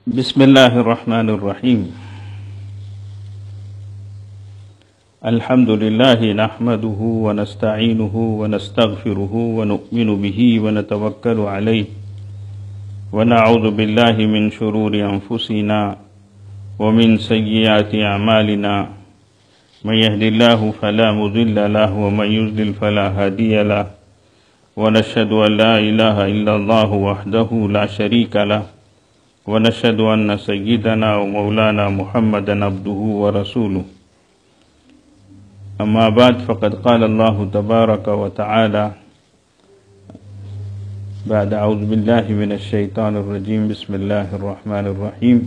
بسم الله الرحمن الرحيم. الحمد لله نحمده ونستعينه ونستغفره ونؤمن به ونتوكل عليه ونعوذ بالله من شرور أنفسنا ومن سيئات أعمالنا. من يهد الله فلا مضل له ومن يضلل فلا هادي له ونشهد أن لا إله إلا الله وحده لا شريك له ونشهد أن سيدنا ومولانا محمدا عبده ورسوله. أما بعد فقد قال الله تبارك وتعالى بعد أعوذ بالله من الشيطان الرجيم بسم الله الرحمن الرحيم.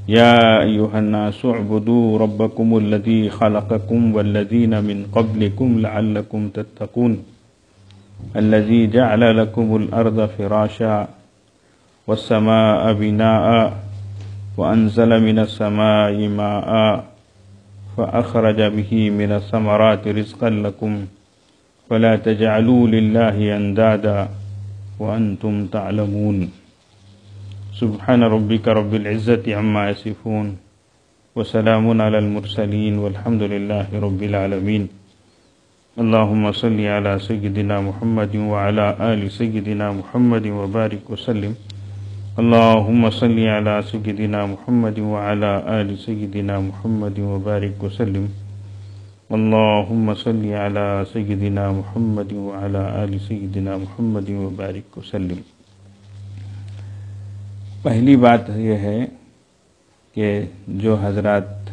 يا أيها الناس اعبدوا ربكم الذي خلقكم والذين من قبلكم لعلكم تتقون الذي جعل لكم الأرض فراشا والسماء بناء وأنزل من السماء ماء فأخرج به من الثمرات رزقا لكم فلا تجعلوا لله أندادا وأنتم تعلمون. سبحان ربك رب العزة عما يصفون وسلام على المرسلين والحمد لله رب العالمين. اللهم صل على سيدنا محمد وعلى آل سيدنا محمد وبارك وسلم. اللهم صل على سيدنا محمد وعلى آل سيدنا محمد وبارك وسلم. اللهم صل على سيدنا محمد وعلى آل سيدنا محمد وبارك وسلم. پہلی بات یہ ہے کہ جو حضرات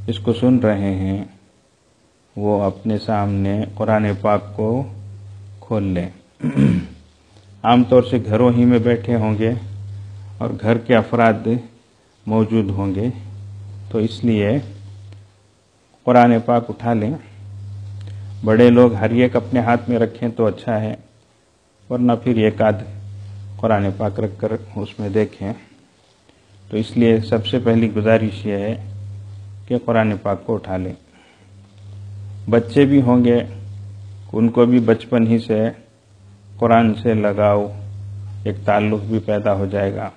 اس کو سن رہے ہیں وہ اپنے سامنے قرآن پاک کو کھول لیں. عام طور سے گھروں ہی میں بیٹھے ہوں گے اور گھر کے افراد موجود ہوں گے، تو اس لیے قرآن پاک اٹھا لیں. بڑے لوگ ہر ایک اپنے ہاتھ میں رکھیں تو اچھا ہے، ورنہ پھر ایک آدھ قرآن پاک رکھ کر اس میں دیکھیں. تو اس لیے سب سے پہلی گزارش یہ ہے کہ قرآن پاک کو اٹھا لیں. بچے بھی ہوں گے، ان کو بھی بچپن ہی سے قرآن سے لگاؤ، ایک تعلق بھی پیدا ہو جائے گا.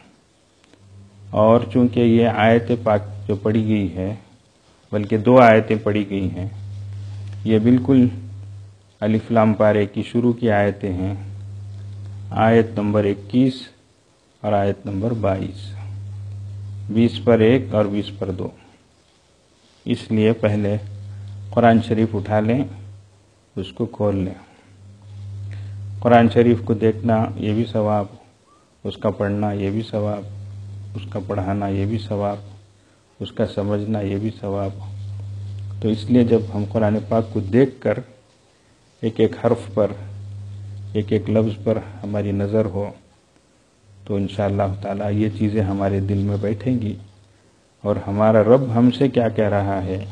اور چونکہ یہ آیت پاک جو پڑھی گئی ہے، بلکہ 2 آیتیں پڑھی گئی ہیں، یہ بالکل الف لام پارے کی شروع کی آیتیں ہیں. آیت نمبر 21 اور آیت نمبر 22، 20 پر 1 اور 20 پر 2. اس لیے پہلے قرآن شریف اٹھا لیں، اس کو کھول لیں. قرآن شریف کو دیکھنا یہ بھی ثواب، اس کا پڑھنا یہ بھی ثواب، اس کا پڑھانا یہ بھی ثواب، اس کا سمجھنا یہ بھی ثواب. تو اس لیے جب ہم قرآن پاک کو دیکھ کر ایک ایک حرف پر، ایک ایک لفظ پر ہماری نظر ہو، تو انشاءاللہ تعالی یہ چیزیں ہمارے دل میں بیٹھیں گی اور ہمارا رب ہم سے کیا کہہ رہا ہے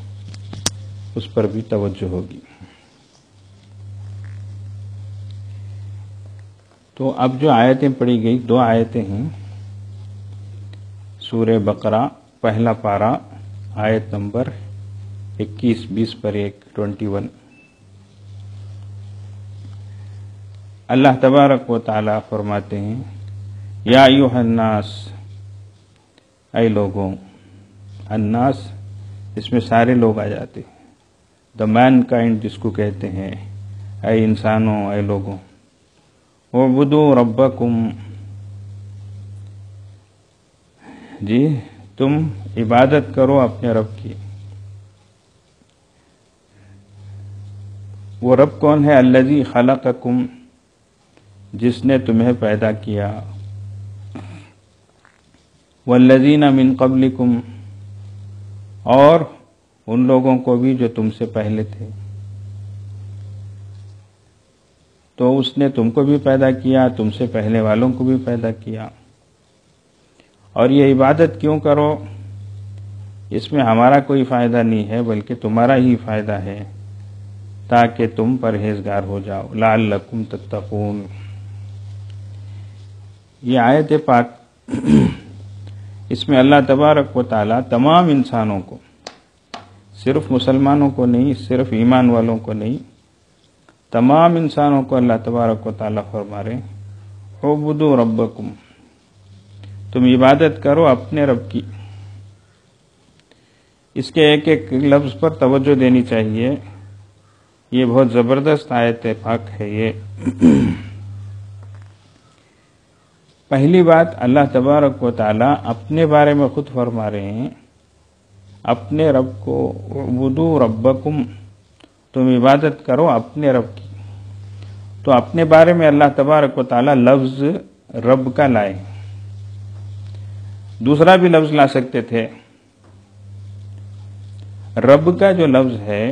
اس پر بھی توجہ ہوگی. تو اب جو آیتیں پڑھی گئی 2 آیتیں ہیں. سورہ بقرہ پہلا پارہ آیت نمبر 21، 20 پر 1، 21. اللہ تبارک و تعالی فرماتے ہیں یا ایھا الناس، اے لوگوں. الناس اس میں سارے لوگ آ جاتے ہیں، دا مین کائنڈ جس کو کہتے ہیں. اے انسانوں، اے لوگوں. اعبدوا ربکم، جی تم عبادت کرو اپنے رب کی. وہ رب کون ہے؟ الذی خلقکم، جس نے تمہیں پیدا کیا. والذین من قبلکم، اور ان لوگوں کو بھی جو تم سے پہلے تھے. تو اس نے تم کو بھی پیدا کیا، تم سے پہلے والوں کو بھی پیدا کیا. اور یہ عبادت کیوں کرو؟ اس میں ہمارا کوئی فائدہ نہیں ہے، بلکہ تمہارا ہی فائدہ ہے، تاکہ تم پرہیزگار ہو جاؤ. لعلکم تتقون. یہ آیت پاک اس میں اللہ تبارک و تعالی تمام انسانوں کو، صرف مسلمانوں کو نہیں، صرف ایمان والوں کو نہیں، تمام انسانوں کو اللہ تبارک و تعالی فرما رہے ہیں اعبدوا ربکم، تم عبادت کرو اپنے رب کی. اس کے ایک ایک لفظ پر توجہ دینی چاہیے. یہ بہت زبردست آیت پاک ہے. یہ پہلی بات اللہ تبارک و تعالی اپنے بارے میں خود فرما رہے ہیں، اپنے رب کو اعبدوا ربکم، تم عبادت کرو اپنے رب کی. تو اپنے بارے میں اللہ تبارک و تعالی لفظ رب کا لائے. دوسرا بھی لفظ لا سکتے تھے. رب کا جو لفظ ہے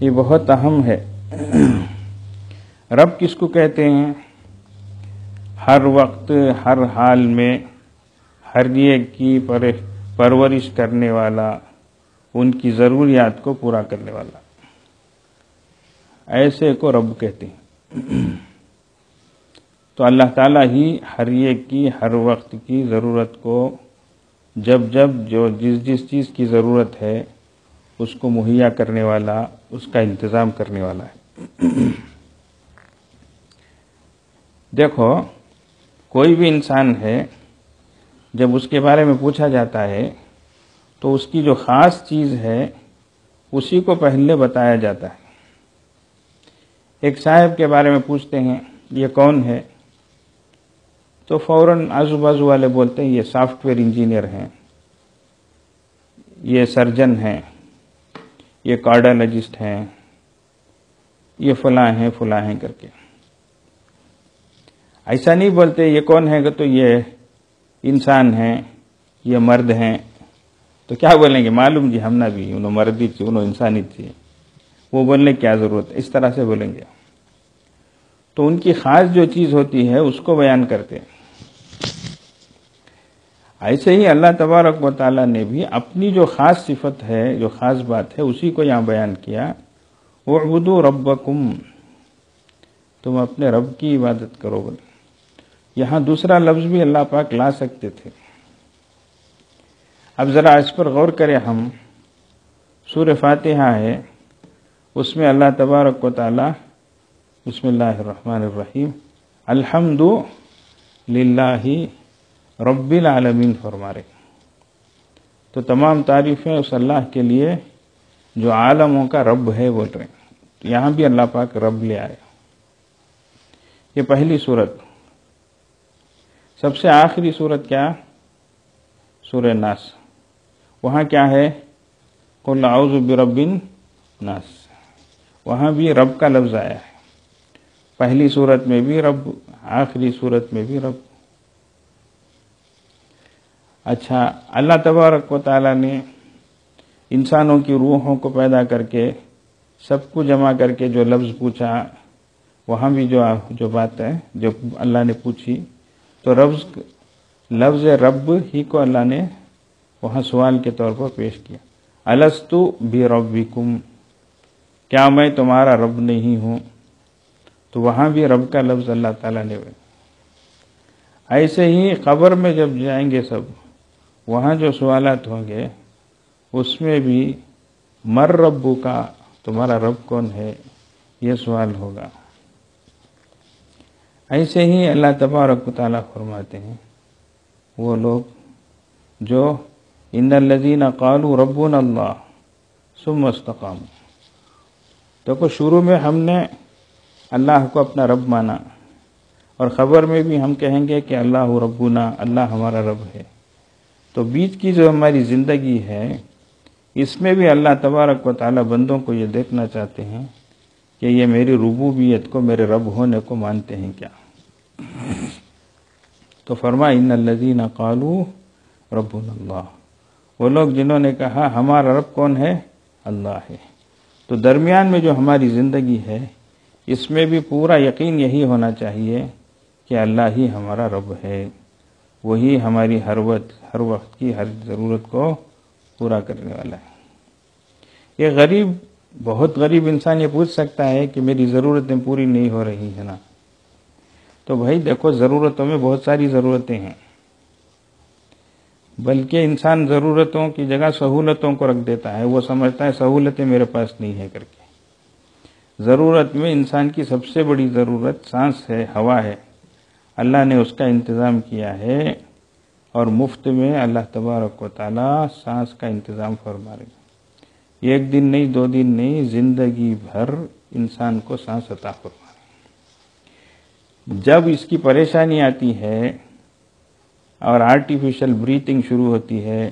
یہ بہت اہم ہے. رب کس کو کہتے ہیں؟ ہر وقت ہر حال میں ہر ایک کی پرورش کرنے والا، ان کی ضروریات کو پورا کرنے والا، ایسے کو رب کہتے ہیں. تو اللہ تعالیٰ ہی ہر ایک کی ہر وقت کی ضرورت کو جب جو جس چیز کی ضرورت ہے اس کو مہیا کرنے والا، اس کا انتظام کرنے والا ہے. دیکھو کوئی بھی انسان ہے، جب اس کے بارے میں پوچھا جاتا ہے تو اس کی جو خاص چیز ہے اسی کو پہلے بتایا جاتا ہے. ایک صاحب کے بارے میں پوچھتے ہیں یہ کون ہے، تو فوراً آزو بازو والے بولتے ہیں یہ سافٹ ویئر انجینئر ہیں، یہ سرجن ہیں، یہ کارڈیالوجسٹ ہیں، یہ فلاں ہیں کر کے. ایسا نہیں بولتے یہ کون ہے تو یہ انسان ہیں، یہ مرد ہیں. تو کیا بولیں گے؟ معلوم جی ہم نہ بھی انہوں مردی تھی، انہوں انسانی تھی. وہ بولنے کی کیا ضرورت ہے؟ اس طرح سے بولیں گے. تو ان کی خاص جو چیز ہوتی ہے اس کو بیان کرتے ہیں. ایسے ہی اللہ تبارک و تعالیٰ نے بھی اپنی جو خاص صفت ہے، جو خاص بات ہے، اسی کو یہاں بیان کیا. اعبدوا ربکم، تم اپنے رب کی عبادت کرو. بولے یہاں دوسرا لفظ بھی اللہ پاک لا سکتے تھے. اب ذرا اس پر غور کریں ہم. سورہ فاتحہ ہے، اس میں اللہ تبارک و تعالی بسم اللہ الرحمن الرحیم الحمد للہ رب العالمین فرما رہے. تو تمام تعریفیں اس اللہ کے لیے جو عالموں کا رب ہے بول رہے ہیں. تو یہاں بھی اللہ پاک رب لے آئے. یہ پہلی صورت. سب سے آخری صورت کیا؟ سورہ ناس. وہاں کیا ہے؟ قل اعوذ برب الناس. وہاں بھی رب کا لفظ آیا ہے. پہلی صورت میں بھی رب، آخری صورت میں بھی رب. اچھا، اللہ تبارک و تعالیٰ نے انسانوں کی روحوں کو پیدا کر کے سب کو جمع کر کے جو لفظ پوچھا، وہاں بھی جو بات ہے جو اللہ نے پوچھی، تو لفظ رب ہی کو اللہ نے وہاں سوال کے طور پر پیش کیا. الست بربکم، کیا میں تمہارا رب نہیں ہوں؟ تو وہاں بھی رب کا لفظ اللہ تعالیٰ نے. ایسے ہی قبر میں جب جائیں گے سب، وہاں جو سوالات ہوں گے اس میں بھی مر ربو کا، تمہارا رب کون ہے، یہ سوال ہوگا. ایسے ہی اللہ تبارک و تعالیٰ فرماتے ہیں وہ لوگ جو ان الذین قالوا ربنا اللہ ثم استقاموا. دیکھو شروع میں ہم نے اللہ کو اپنا رب مانا، اور خبر میں بھی ہم کہیں گے کہ اللہ ربنا، اللہ ہمارا رب ہے. تو بیچ کی جو ہماری زندگی ہے اس میں بھی اللہ تبارک و تعالیٰ بندوں کو یہ دیکھنا چاہتے ہیں کہ یہ میری ربوبیت کو، میرے رب ہونے کو مانتے ہیں کیا. تو فرمایا ان الذین قالوا ربنا اللہ، وہ لوگ جنہوں نے کہا ہمارا رب کون ہے؟ اللہ ہے. تو درمیان میں جو ہماری زندگی ہے اس میں بھی پورا یقین یہی ہونا چاہیے کہ اللہ ہی ہمارا رب ہے، وہی ہماری ہر وقت کی ہر ضرورت کو پورا کرنے والا ہے. یہ غریب، بہت غریب انسان یہ پوچھ سکتا ہے کہ میری ضرورتیں پوری نہیں ہو رہی ہیں نا. تو بھائی دیکھو ضرورتوں میں بہت ساری ضرورتیں ہیں، بلکہ انسان ضرورتوں کی جگہ سہولتوں کو رکھ دیتا ہے. وہ سمجھتا ہے سہولتیں میرے پاس نہیں ہے کر کے. ضرورت میں انسان کی سب سے بڑی ضرورت سانس ہے، ہوا ہے. اللہ نے اس کا انتظام کیا ہے، اور مفت میں اللہ تبارک و تعالی سانس کا انتظام فرما رہے ہیں۔ ایک دن نہیں، 2 دن نہیں، زندگی بھر انسان کو سانس عطا فرما رہے ہیں۔ جب اس کی پریشانی آتی ہے اور آرٹیفیشل بریتنگ شروع ہوتی ہے،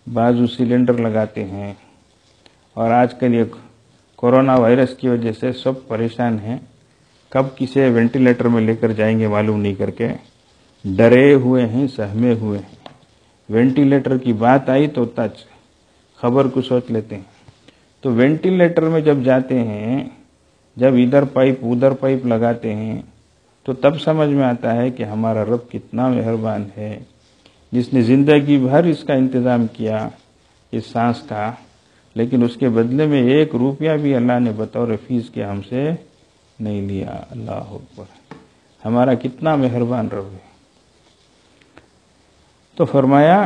بازو سلنڈر لگاتے ہیں، اور آج کل یہ کورونا وائرس کی وجہ سے سب پریشان ہیں، کب کسے وینٹیلیٹر میں لے کر جائیں گے معلوم نہیں کر کے ڈرے ہوئے ہیں، سہمے ہوئے ہیں۔ وینٹیلیٹر کی بات آئی تو تچ خبر کو سوچ لیتے ہیں۔ تو وینٹیلیٹر میں جب جاتے ہیں، جب ادھر پائپ ادھر پائپ لگاتے ہیں، تو تب سمجھ میں آتا ہے کہ ہمارا رب کتنا مہربان ہے، جس نے زندگی بھر اس کا انتظام کیا، اس سانس کا، لیکن اس کے بدلے میں 1 روپیہ بھی اللہ نے بطور فیس کے ہم سے نہیں لیا۔ اللہ اکبر، ہمارا کتنا مہربان رب ہے۔ تو فرمایا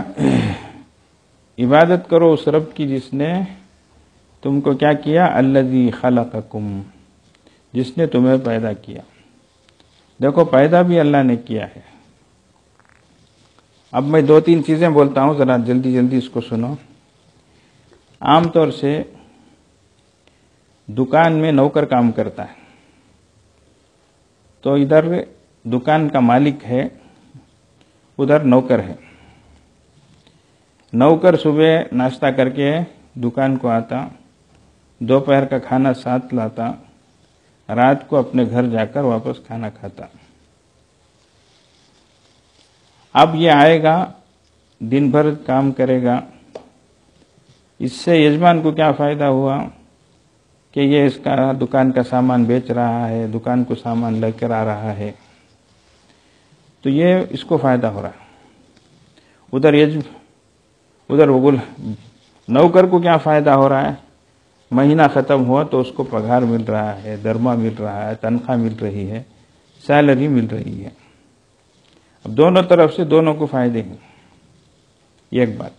عبادت کرو اس رب کی جس نے تم کو کیا کیا، الذی خلقکم، جس نے تمہیں پیدا کیا۔ دیکھو پیدا بھی اللہ نے کیا ہے۔ اب میں 2-3 چیزیں بولتا ہوں، ذرا جلدی جلدی اس کو سنو۔ عام طور سے دکان میں نوکر کام کرتا ہے، تو ادھر دکان کا مالک ہے، ادھر نوکر ہے۔ نوکر صبح ناشتہ کر کے دکان کو آتا، دوپہر کا کھانا ساتھ لاتا، رات کو اپنے گھر جا کر واپس کھانا کھاتا۔ اب یہ آئے گا، دن بھر کام کرے گا، اس سے یجمان کو کیا فائدہ ہوا کہ یہ اس کا دکان کا سامان بیچ رہا ہے، دکان کو سامان لے کر آ رہا ہے، تو یہ اس کو فائدہ ہو رہا ہے۔ ادھر نوکر کو کیا فائدہ ہو رہا ہے، مہینہ ختم ہوا تو اس کو پگار مل رہا ہے، درما مل رہا ہے، تنخواہ مل رہی ہے، سیلری مل رہی ہے۔ اب دونوں طرف سے دونوں کو فائدے ہیں، یہ ایک بات۔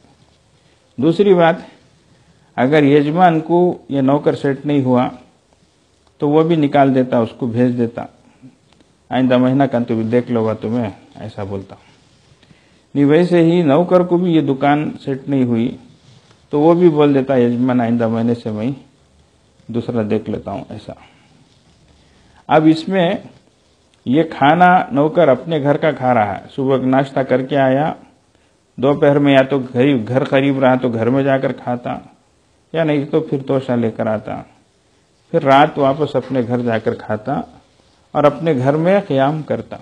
دوسری بات، اگر یجمان کو یہ نوکر سیٹ نہیں ہوا تو وہ بھی نکال دیتا، اس کو بھیج دیتا، آئندہ مہینہ کا تو دیکھ لو گا تمہیں، ایسا بولتا۔ نہیں، ویسے ہی نوکر کو بھی یہ دکان سیٹ نہیں ہوئی تو وہ بھی بول دیتا یجمان آئندہ مہینے سے میں دوسرا دیکھ لیتا ہوں، ایسا۔ اب اس میں یہ کھانا نوکر اپنے گھر کا کھا رہا ہے، صبح ناشتہ کر کے آیا، دوپہر میں یا تو گھر قریب رہا تو گھر میں جا کر کھاتا، یا نہیں تو پھر توشہ لے کر آتا، پھر رات واپس اپنے گھر جا کر کھاتا اور اپنے گھر میں قیام کرتا۔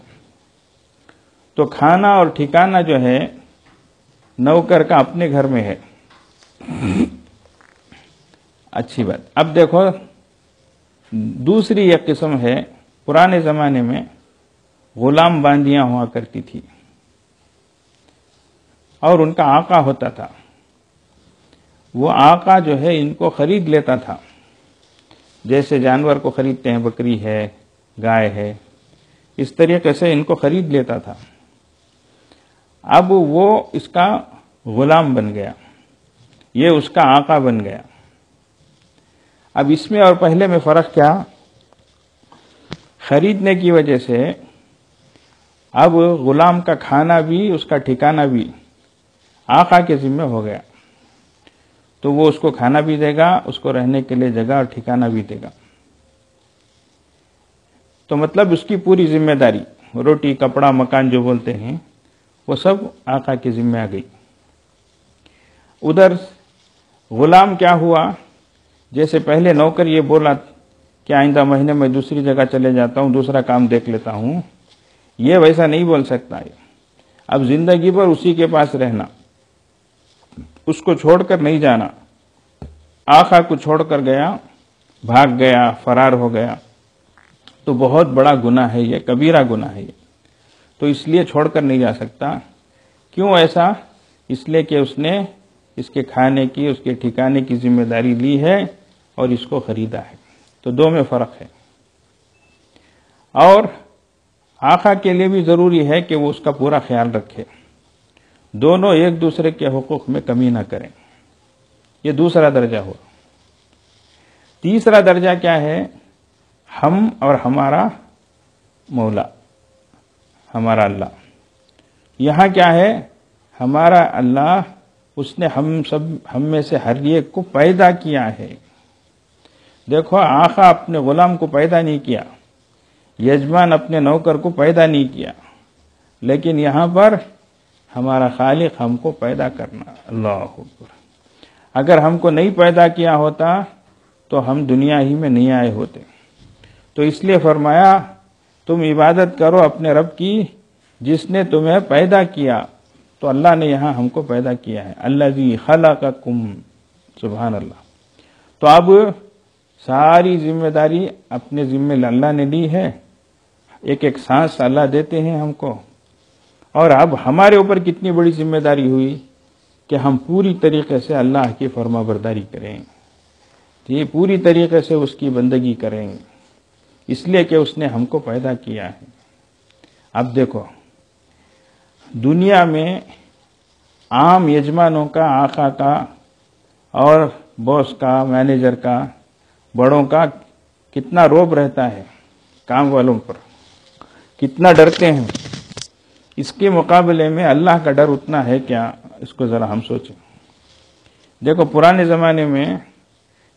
تو کھانا اور ٹھکانہ جو ہے نوکر کا اپنے گھر میں ہے۔ اچھی بات۔ اب دیکھو دوسری ایک قسم ہے، پرانے زمانے میں غلام باندیاں ہوا کرتی تھی اور ان کا آقا ہوتا تھا، وہ آقا جو ہے ان کو خرید لیتا تھا، جیسے جانور کو خریدتے ہیں، بکری ہے، گائے ہے، اس طریقے سے ان کو خرید لیتا تھا۔ اب وہ اس کا غلام بن گیا، یہ اس کا آقا بن گیا۔ اب اس میں اور پہلے میں فرق کیا؟ خریدنے کی وجہ سے اب غلام کا کھانا بھی، اس کا ٹھکانہ بھی آقا کے ذمہ ہو گیا، تو وہ اس کو کھانا بھی دے گا، اس کو رہنے کے لیے جگہ اور ٹھکانہ بھی دے گا۔ تو مطلب اس کی پوری ذمہ داری، روٹی کپڑا مکان جو بولتے ہیں، وہ سب آقا کے ذمہ آ گئی۔ ادھر غلام کیا ہوا، جیسے پہلے نوکر یہ بولا کہ آئندہ مہینے میں دوسری جگہ چلے جاتا ہوں، دوسرا کام دیکھ لیتا ہوں، یہ ویسا نہیں بول سکتا ہے۔ اب زندگی بھر اسی کے پاس رہنا، اس کو چھوڑ کر نہیں جانا۔ آقا کو چھوڑ کر گیا، بھاگ گیا، فرار ہو گیا، تو بہت بڑا گناہ ہے، یہ کبیرہ گناہ ہے یہ، تو اس لیے چھوڑ کر نہیں جا سکتا۔ کیوں ایسا؟ اس لیے کہ اس نے اس کے کھانے کی، اس کے ٹھکانے کی ذمہ داری لی ہے اور اس کو خریدا ہے، تو دو میں فرق ہے۔ اور آقا کے لیے بھی ضروری ہے کہ وہ اس کا پورا خیال رکھے، دونوں ایک دوسرے کے حقوق میں کمی نہ کریں، یہ دوسرا درجہ ہوا۔ تیسرا درجہ کیا ہے؟ ہم اور ہمارا مولا، ہمارا اللہ. یہاں کیا ہے؟ ہمارا اللہ اس نے ہم میں سے ہر ایک کو پیدا کیا ہے. دیکھو، آقا اپنے غلام کو پیدا نہیں کیا، یجمان اپنے نوکر کو پیدا نہیں کیا، لیکن یہاں پر ہمارا خالق ہم کو پیدا کرنا. اللہ اکبر. اگر ہم کو نہیں پیدا کیا ہوتا تو ہم دنیا ہی میں نہیں آئے ہوتے. تو اس لیے فرمایا تم عبادت کرو اپنے رب کی جس نے تمہیں پیدا کیا. تو اللہ نے یہاں ہم کو پیدا کیا ہے. الذی خلقکم. سبحان اللہ. تو اب ساری ذمہ داری اپنے ذمہ اللہ نے لی ہے. ایک ایک سانس اللہ دیتے ہیں ہم کو. اور اب ہمارے اوپر کتنی بڑی ذمہ داری ہوئی کہ ہم پوری طریقے سے اللہ کی فرما برداری کریں، یہ پوری طریقے سے اس کی بندگی کریں، اس لیے کہ اس نے ہم کو پیدا کیا ہے. اب دیکھو، دنیا میں عام یجمانوں کا، آقا کا اور باس کا، مینیجر کا، بڑوں کا کتنا روب رہتا ہے، کام والوں پر کتنا ڈرتے ہیں. اس کے مقابلے میں اللہ کا ڈر اتنا ہے کیا؟ اس کو ذرا ہم سوچیں. دیکھو، پرانے زمانے میں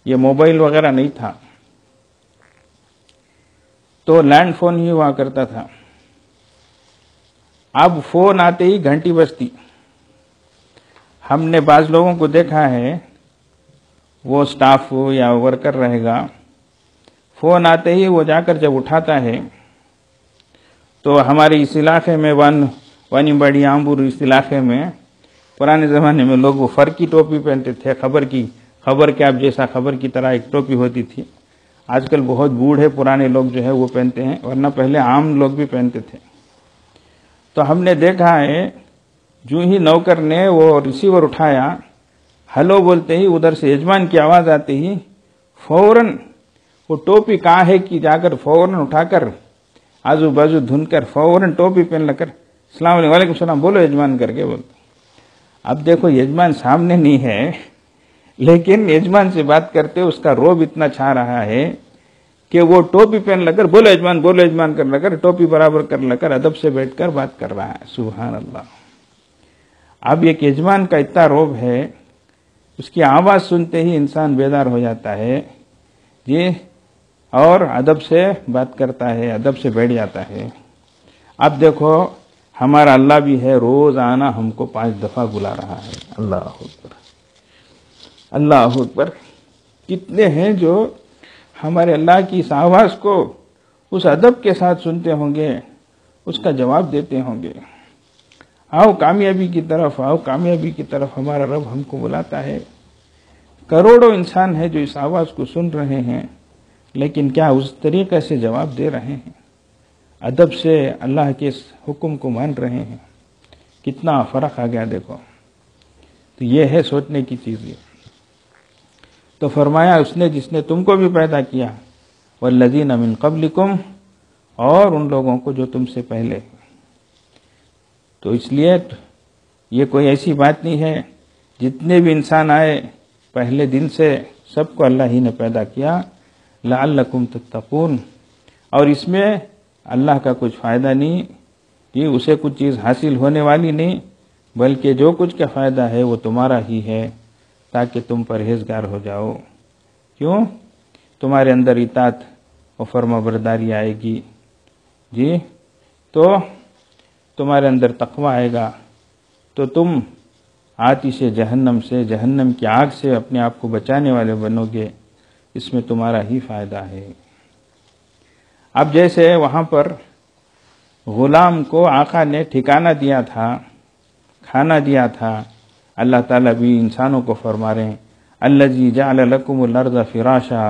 یہ موبائل وغیرہ نہیں تھا تو لینڈ فون ہی ہوا کرتا تھا. اب فون آتے ہی گھنٹی بجتی. ہم نے بعض لوگوں کو دیکھا ہے، وہ سٹاف ہو یا ورکر رہے گا، فون آتے ہی وہ جا کر جب اٹھاتا ہے تو ہمارے اس علاقے میں وانی بڑی آمبور اس علاقے میں پرانے زمانے میں لوگ وہ فر کی ٹوپی پہنتے تھے، خبر کے آپ جیسا خبر کی طرح ایک ٹوپی ہوتی تھی. آج کل بہت بوڑھے پرانے لوگ جو ہے وہ پہنتے ہیں، ورنہ پہلے عام لوگ بھی پہنتے تھے. تو ہم نے دیکھا ہے جو ہی نوکر نے وہ ریسیور اٹھایا، ہلو بولتے ہی ادھر سے یجمان کی آواز آتے ہی فوراً وہ ٹوپی کہاں ہے کہ جا کر فوراً اٹھا کر آزو بازو دھن کر فوراً ٹوپی پہن لگ کر السلام علیکم، وعلیکم السلام بولو یجمان کر کے بولتے. اب دیکھو، یجمان سامنے نہیں ہے لیکن یجمان سے بات کرتے اس کا روب اتنا چھا رہا ہے کہ وہ ٹوپی پہن لگ کر بولو یجمان کر لگ کر ٹوپی برابر کر لگ کر ادب سے بیٹھ کر بات کر رہا ہے. سبحان اللہ. اب ایک یجمان کا اتنا روب ہے، اس کی آواز سنتے ہی انسان بیدار ہو جاتا ہے جی، اور ادب سے بات کرتا ہے، ادب سے بیٹھ جاتا ہے. اب دیکھو، ہمارا اللہ بھی ہے، روز آنا ہم کو 5 دفعہ بلا رہا ہے. اللہ اکبر، اللہ اکبر. کتنے ہیں جو ہمارے اللہ کی اس آواز کو اس ادب کے ساتھ سنتے ہوں گے، اس کا جواب دیتے ہوں گے. آؤ کامیابی کی طرف، آؤ کامیابی کی طرف ہمارا رب ہم کو بلاتا ہے. کروڑوں انسان ہیں جو اس آواز کو سن رہے ہیں، لیکن کیا اس طریقے سے جواب دے رہے ہیں؟ ادب سے اللہ کے اس حکم کو مان رہے ہیں؟ کتنا فرق آ گیا دیکھو. تو یہ ہے سوچنے کی چیز. تو فرمایا اس نے جس نے تم کو بھی پیدا کیا، والذین من قبلکم، اور ان لوگوں کو جو تم سے پہلے. تو اس لیے یہ کوئی ایسی بات نہیں ہے، جتنے بھی انسان آئے پہلے دن سے سب کو اللہ ہی نے پیدا کیا. لعلکم تتقون. اور اس میں اللہ کا کچھ فائدہ نہیں کہ اسے کچھ چیز حاصل ہونے والی نہیں، بلکہ جو کچھ کا فائدہ ہے وہ تمہارا ہی ہے، تاکہ تم پرہیزگار ہو جاؤ. کیوں؟ تمہارے اندر اطاعت و فرما برداری آئے گی جی، تو تمہارے اندر تقوی آئے گا، تو تم آتش جہنم سے، جہنم کی آگ سے اپنے آپ کو بچانے والے بنو گے. اس میں تمہارا ہی فائدہ ہے. اب جیسے وہاں پر غلام کو آقا نے ٹھکانہ دیا تھا، کھانا دیا تھا، اللہ تعالیٰ بھی انسانوں کو فرما رہے ہیں الذی جعل لکم الارض فراشا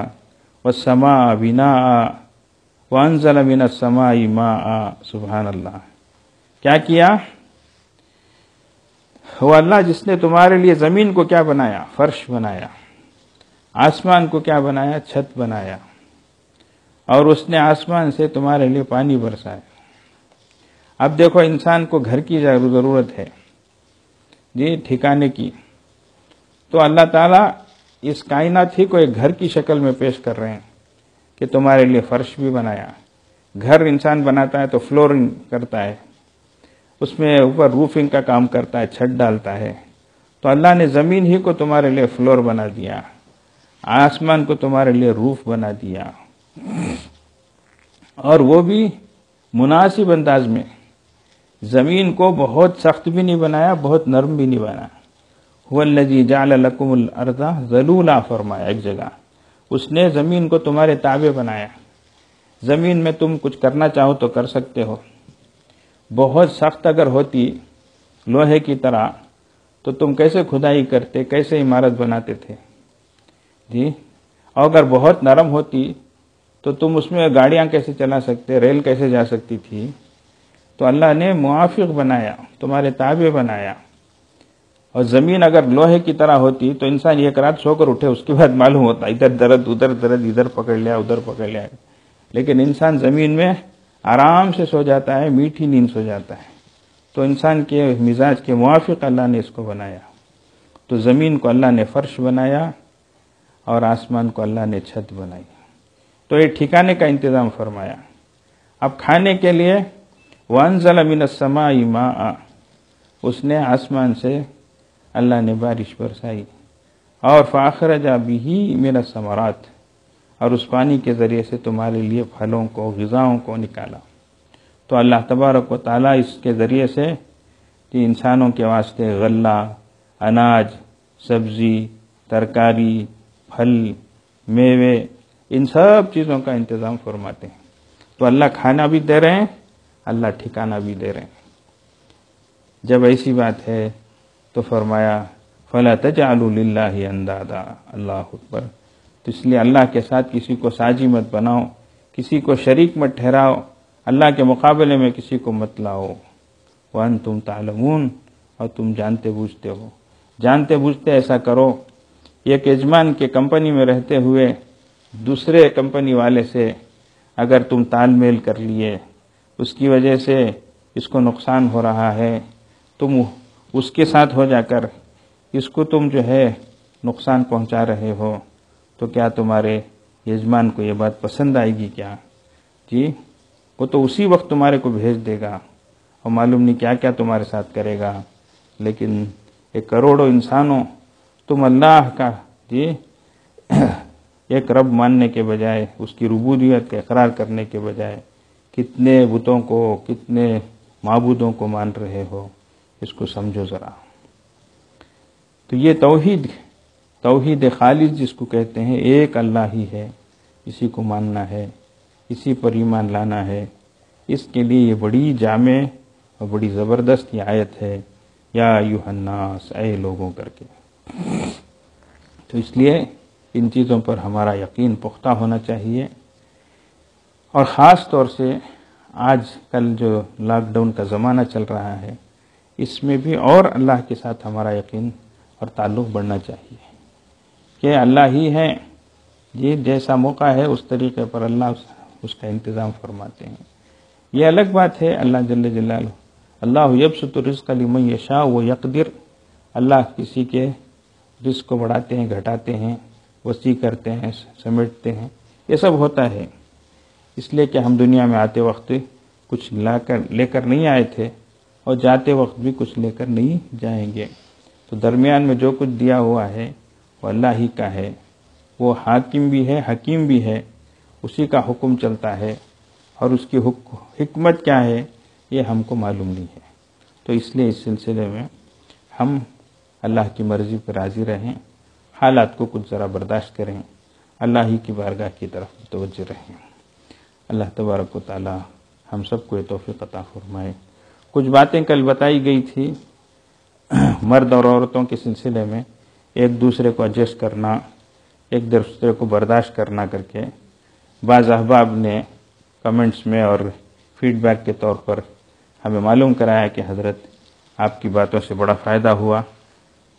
والسماء بناء وانزل من السماء ماء. سبحان اللہ. کیا کیا؟ وہ اللہ جس نے تمہارے لیے زمین کو کیا بنایا؟ فرش بنایا. آسمان کو کیا بنایا؟ چھت بنایا. اور اس نے آسمان سے تمہارے لیے پانی برسایا. اب دیکھو، انسان کو گھر کی ضرورت ہے جی، ٹھکانے کی. تو اللہ تعالیٰ اس کائنات ہی کو ایک گھر کی شکل میں پیش کر رہے ہیں کہ تمہارے لیے فرش بھی بنایا. گھر انسان بناتا ہے تو فلورنگ کرتا ہے، اس میں اوپر روفنگ کا کام کرتا ہے، چھت ڈالتا ہے، تو اللہ نے زمین ہی کو تمہارے لیے فلور بنا دیا، آسمان کو تمہارے لیے روف بنا دیا، اور وہ بھی مناسب انداز میں۔ زمین کو بہت سخت بھی نہیں بنایا، بہت نرم بھی نہیں بنایا۔ هو الذی جعل لکم الارض ذلولا فرمایا ایک جگہ، اس نے زمین کو تمہارے تابع بنایا۔ زمین میں تم کچھ کرنا چاہو تو کر سکتے ہو۔ بہت سخت اگر ہوتی لوہے کی طرح تو تم کیسے کھدائی کرتے، کیسے عمارت بناتے تھے جی؟ اور اگر بہت نرم ہوتی تو تم اس میں گاڑیاں کیسے چلا سکتے، ریل کیسے جا سکتی تھی؟ تو اللہ نے موافق بنایا، تمہارے تابع بنایا۔ اور زمین اگر لوہے کی طرح ہوتی تو انسان ایک رات سو کر اٹھے، اس کے بعد معلوم ہوتا ادھر درد ادھر درد، ادھر پکڑ لیا ادھر پکڑ لیا، لیکن انسان زمین میں آرام سے سو جاتا ہے، میٹھی نیند سو جاتا ہے۔ تو انسان کے مزاج کے موافق اللہ نے اس کو بنایا۔ تو زمین کو اللہ نے فرش بنایا اور آسمان کو اللہ نے چھت بنائی۔ تو یہ ٹھکانے کا انتظام فرمایا۔ اب کھانے کے لیے وَأَنزَلَ مِنَ السَّمَاءِ مَاءً، اس نے آسمان سے اللہ نے بارش برسائی، اور فَأَخْرَجَ بِهِ مِنَ الثَّمَرَاتِ، اور اس پانی کے ذریعے سے تمہارے لیے پھلوں کو، غذاؤں کو نکالا۔ تو اللہ تبارک و تعالیٰ اس کے ذریعے سے انسانوں کے واسطے غلہ، اناج، سبزی، ترکاری، پھل، میوے، ان سب چیزوں کا انتظام فرماتے ہیں۔ تو اللہ کھانا بھی دے رہے ہیں، اللہ ٹھکانہ بھی دے رہے ہیں۔ جب ایسی بات ہے تو فرمایا فَلَا تَجْعَلُوا لِلَّهِ أَنْدَادًا، اللہ اکبر۔ تو اس لیے اللہ کے ساتھ کسی کو ساجی مت بناؤ، کسی کو شریک مت ٹھہراؤ، اللہ کے مقابلے میں کسی کو مت لاؤ۔ وَأَنْتُمْ تَعْلَمُونَ، اور تم جانتے بوجھتے ہو، جانتے بوجھتے ایسا کرو۔ ایک یجمان کے کمپنی میں رہتے ہوئے دوسرے کمپنی والے سے اگر تم تال میل کر لیے، اس کی وجہ سے اس کو نقصان ہو رہا ہے، تم اس کے ساتھ ہو جا کر اس کو تم جو ہے نقصان پہنچا رہے ہو، تو کیا تمہارے یجمان کو یہ بات پسند آئے گی کیا؟ جی، وہ تو اسی وقت تمہارے کو بھیج دے گا اور معلوم نہیں کیا کیا تمہارے ساتھ کرے گا۔ لیکن ایک کروڑوں انسانوں تم اللہ کا جی ایک رب ماننے کے بجائے، اس کی ربوبیت کا اقرار کرنے کے بجائے کتنے بتوں کو، کتنے معبودوں کو مان رہے ہو، اس کو سمجھو ذرا۔ تو یہ توحید خالص جس کو کہتے ہیں، ایک اللہ ہی ہے، اسی کو ماننا ہے، اسی پر ایمان لانا ہے۔ اس کے لیے یہ بڑی جامع اور بڑی زبردست یہ آیت ہے، یا ایھا الناس، اے لوگوں کر کے۔ تو اس لیے ان چیزوں پر ہمارا یقین پختہ ہونا چاہیے، اور خاص طور سے آج کل جو لاک ڈاؤن کا زمانہ چل رہا ہے، اس میں بھی اور اللہ کے ساتھ ہمارا یقین اور تعلق بڑھنا چاہیے کہ اللہ ہی ہے، یہ جیسا موقع ہے اس طریقے پر اللہ اس کا انتظام فرماتے ہیں۔ یہ الگ بات ہے، اللہ جل جلالہ اللہ یبسط الرزق لمن یشاء ویقدر، اللہ کسی کے رزق کو بڑھاتے ہیں، گھٹاتے ہیں، وسیع کرتے ہیں، سمیٹتے ہیں، یہ سب ہوتا ہے۔ اس لیے کہ ہم دنیا میں آتے وقت کچھ لے کر نہیں آئے تھے، اور جاتے وقت بھی کچھ لے کر نہیں جائیں گے۔ تو درمیان میں جو کچھ دیا ہوا ہے وہ اللہ ہی کا ہے، وہ حاکم بھی ہے، حکیم بھی ہے، اسی کا حکم چلتا ہے، اور اس کی حکمت کیا ہے یہ ہم کو معلوم نہیں ہے۔ تو اس لیے اس سلسلے میں ہم اللہ کی مرضی پر راضی رہیں، حالات کو کچھ ذرا برداشت کریں، اللہ ہی کی بارگاہ کی طرف متوجہ رہیں۔ اللہ تبارک و تعالی ہم سب کو یہ توفیق عطا فرمائے۔ کچھ باتیں کل بتائی گئی تھی مرد اور عورتوں کے سلسلے میں، ایک دوسرے کو ایڈجسٹ کرنا، ایک دوسرے کو برداشت کرنا کر کے، بعض احباب نے کمنٹس میں اور فیڈ بیک کے طور پر ہمیں معلوم کرایا کہ حضرت آپ کی باتوں سے بڑا فائدہ ہوا۔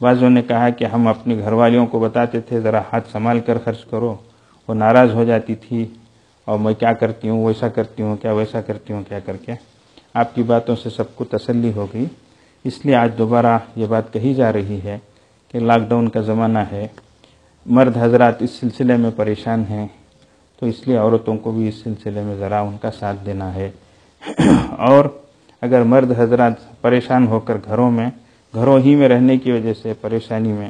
بعضوں نے کہا کہ ہم اپنی گھر والیوں کو بتاتے تھے ذرا ہاتھ سنبھال کر خرچ کرو، وہ ناراض ہو جاتی تھی، اور میں کیا کرتی ہوں، ویسا کرتی ہوں کیا، ویسا کرتی ہوں کیا کر کے آپ کی باتوں سے سب کو تسلی ہو گئی۔ اس لیے آج دوبارہ یہ بات کہی جا رہی ہے کہ لاک ڈاؤن کا زمانہ ہے، مرد حضرات اس سلسلے میں پریشان ہیں، تو اس لیے عورتوں کو بھی اس سلسلے میں ذرا ان کا ساتھ دینا ہے، اور اگر مرد حضرات پریشان ہو کر گھروں ہی میں رہنے کی وجہ سے پریشانی میں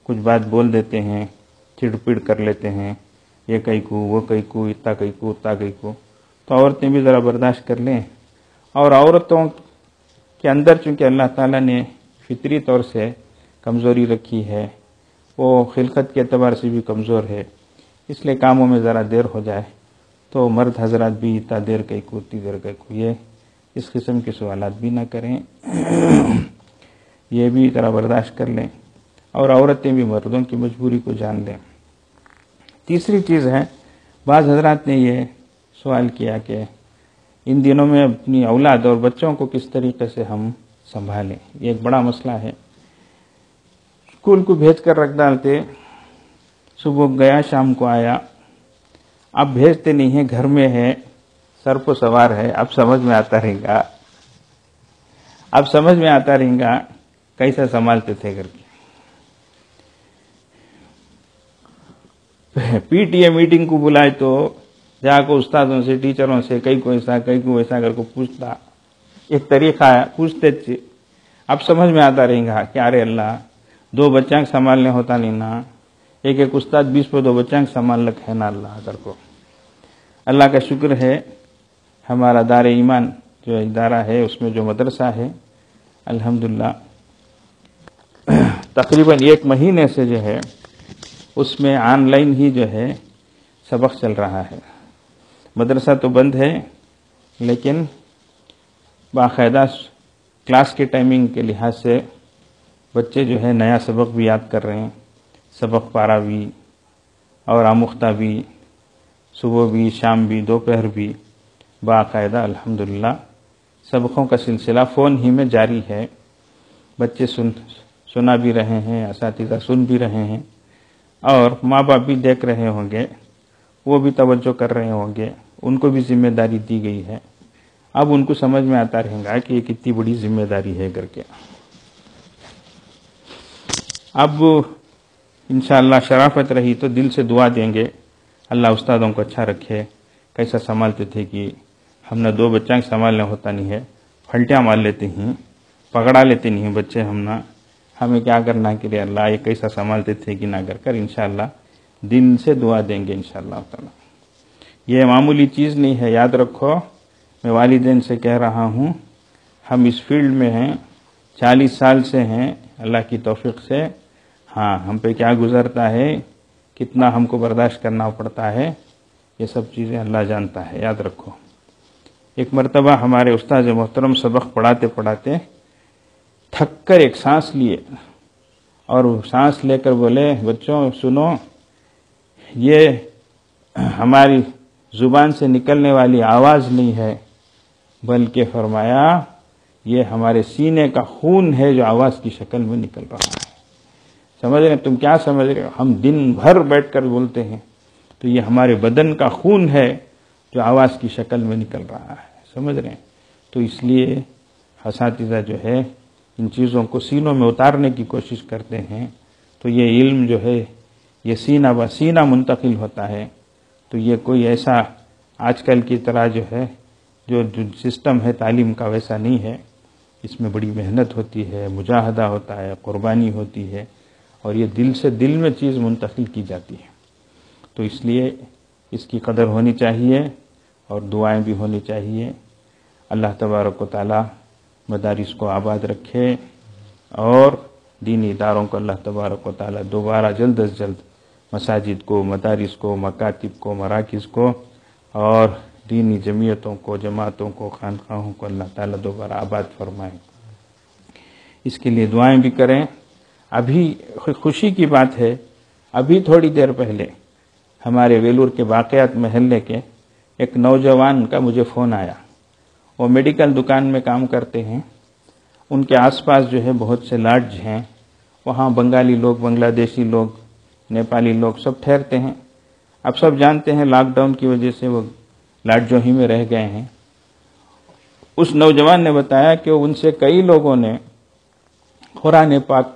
کچھ بات بول دیتے ہیں، چڑ پڑ کر لیتے ہیں، یہ کئی کو وہ کئی کو اتنا کئی کو اتنا کئی کو، تو عورتیں بھی ذرا برداشت کر لیں. اور عورتوں کے اندر چونکہ اللہ تعالیٰ نے فطری طور سے کمزوری رکھی ہے، وہ خلقت کے اعتبار سے بھی کمزور ہے، اس لیے کاموں میں ذرا دیر ہو جائے تو مرد حضرات بھی اتنا دیر کئی کو اتنی دیر کئی کو، یہ اس قسم کے سوالات بھی نہ کریں، یہ بھی ذرا برداشت کر لیں، اور عورتیں بھی مردوں کی مجبوری کو جان لیں. تیسری چیز ہے، بعض حضرات نے یہ سوال کیا کہ ان دنوں میں اپنی اولاد اور بچوں کو کس طریقے سے ہم سنبھالیں. یہ ایک بڑا مسئلہ ہے. اسکول کو بھیج کر رکھ ڈالتے، صبح گیا شام کو آیا، اب بھیجتے نہیں ہیں، گھر میں ہے، سر پر سوار ہے. اب سمجھ میں آتا رہے گا کیسا سنبھالتے تھے گھر کے. پی ٹی اے میٹنگ کو بلائے تو جا کو استادوں سے ٹیچروں سے کئی کو ایسا کئی کو ویسا کر کو پوچھتا، ایک طریقہ ہے پوچھتے تھے. اب سمجھ میں آتا رہے گا کہ ارے اللہ 2 بچوں کو سنبھالنے ہوتا نہیں نا، ایک استاد 20 پہ 2 بچوں کو سنبھال رکھے نا اللہ کر کو. اللہ کا شکر ہے، ہمارا دار ایمان جو ادارہ ہے اس میں جو مدرسہ ہے الحمدللہ تقریباً 1 مہینے سے جو ہے اس میں آن لائن ہی جو ہے سبق چل رہا ہے. مدرسہ تو بند ہے لیکن باقاعدہ کلاس کے ٹائمنگ کے لحاظ سے بچے جو ہے نیا سبق بھی یاد کر رہے ہیں، سبق پارا بھی اور آموختہ بھی، صبح بھی شام بھی دوپہر بھی باقاعدہ الحمدللہ سبقوں کا سلسلہ فون ہی میں جاری ہے. بچے سنا بھی رہے ہیں، اساتذہ سن بھی رہے ہیں، اور ماں باپ بھی دیکھ رہے ہوں گے، وہ بھی توجہ کر رہے ہوں گے، ان کو بھی ذمہ داری دی گئی ہے. اب ان کو سمجھ میں آتا رہے گا کہ یہ کتنی بڑی ذمہ داری ہے کر کے. اب انشاءاللہ شرافت رہی تو دل سے دعا دیں گے اللہ استادوں کو اچھا رکھے. کیسا سنبھالتے تھے کہ ہم نے 2 بچوں کو سنبھالنا ہوتا نہیں ہے، پھلٹیاں مار لیتے ہیں، پکڑا لیتے نہیں ہیں بچے، ہمیں کیا کرنا کہ اللہ یہ کیسا سنبھالتے تھے کہ نہ کر انشاءاللہ دل سے دعا دیں گے انشاءاللہ تعالی. یہ معمولی چیز نہیں ہے، یاد رکھو. میں والدین سے کہہ رہا ہوں، ہم اس فیلڈ میں ہیں، 40 سال سے ہیں اللہ کی توفیق سے. ہاں ہم پہ کیا گزرتا ہے، کتنا ہم کو برداشت کرنا پڑتا ہے، یہ سب چیزیں اللہ جانتا ہے، یاد رکھو. ایک مرتبہ ہمارے استاد محترم سبق پڑھاتے پڑھاتے تھک کر ایک سانس لیے، اور سانس لے کر بولے بچوں سنو، یہ ہماری زبان سے نکلنے والی آواز نہیں ہے، بلکہ فرمایا یہ ہمارے سینے کا خون ہے جو آواز کی شکل میں نکل رہا ہے. سمجھ رہے ہیں؟ تم کیا سمجھ رہے ہو؟ ہم دن بھر بیٹھ کر بولتے ہیں تو یہ ہمارے بدن کا خون ہے جو آواز کی شکل میں نکل رہا ہے. سمجھ رہے ہیں؟ تو اس لیے اساتذہ جو ہے ان چیزوں کو سینوں میں اتارنے کی کوشش کرتے ہیں، تو یہ علم جو ہے یہ سینہ بہ سینہ منتقل ہوتا ہے. تو یہ کوئی ایسا آج کل کی طرح جو ہے جو سسٹم ہے تعلیم کا ویسا نہیں ہے. اس میں بڑی محنت ہوتی ہے، مجاہدہ ہوتا ہے، قربانی ہوتی ہے، اور یہ دل سے دل میں چیز منتقل کی جاتی ہے. تو اس لیے اس کی قدر ہونی چاہیے اور دعائیں بھی ہونی چاہیے. اللہ تبارک و تعالی مدارس کو آباد رکھے، اور دینی اداروں کو اللہ تبارک و تعالی دوبارہ جلد از جلد مساجد کو، مدارس کو، مکاتب کو، مراکز کو، اور دینی جمعیتوں کو، جماعتوں کو، خانقاہوں کو اللہ تعالی دوبارہ آباد فرمائے. اس کے لیے دعائیں بھی کریں. ابھی خوشی کی بات ہے، ابھی تھوڑی دیر پہلے ہمارے ویلور کے باقیات محلے کے ایک نوجوان کا مجھے فون آیا. وہ میڈیکل دکان میں کام کرتے ہیں. ان کے آس پاس جو ہے بہت سے لاڈج ہیں، وہاں بنگالی لوگ، بنگلہ دیشی لوگ، نیپالی لوگ سب ٹھہرتے ہیں. اب سب جانتے ہیں لاک ڈاؤن کی وجہ سے وہ لاڈجوں ہی میں رہ گئے ہیں. اس نوجوان نے بتایا کہ ان سے کئی لوگوں نے قرآن پاک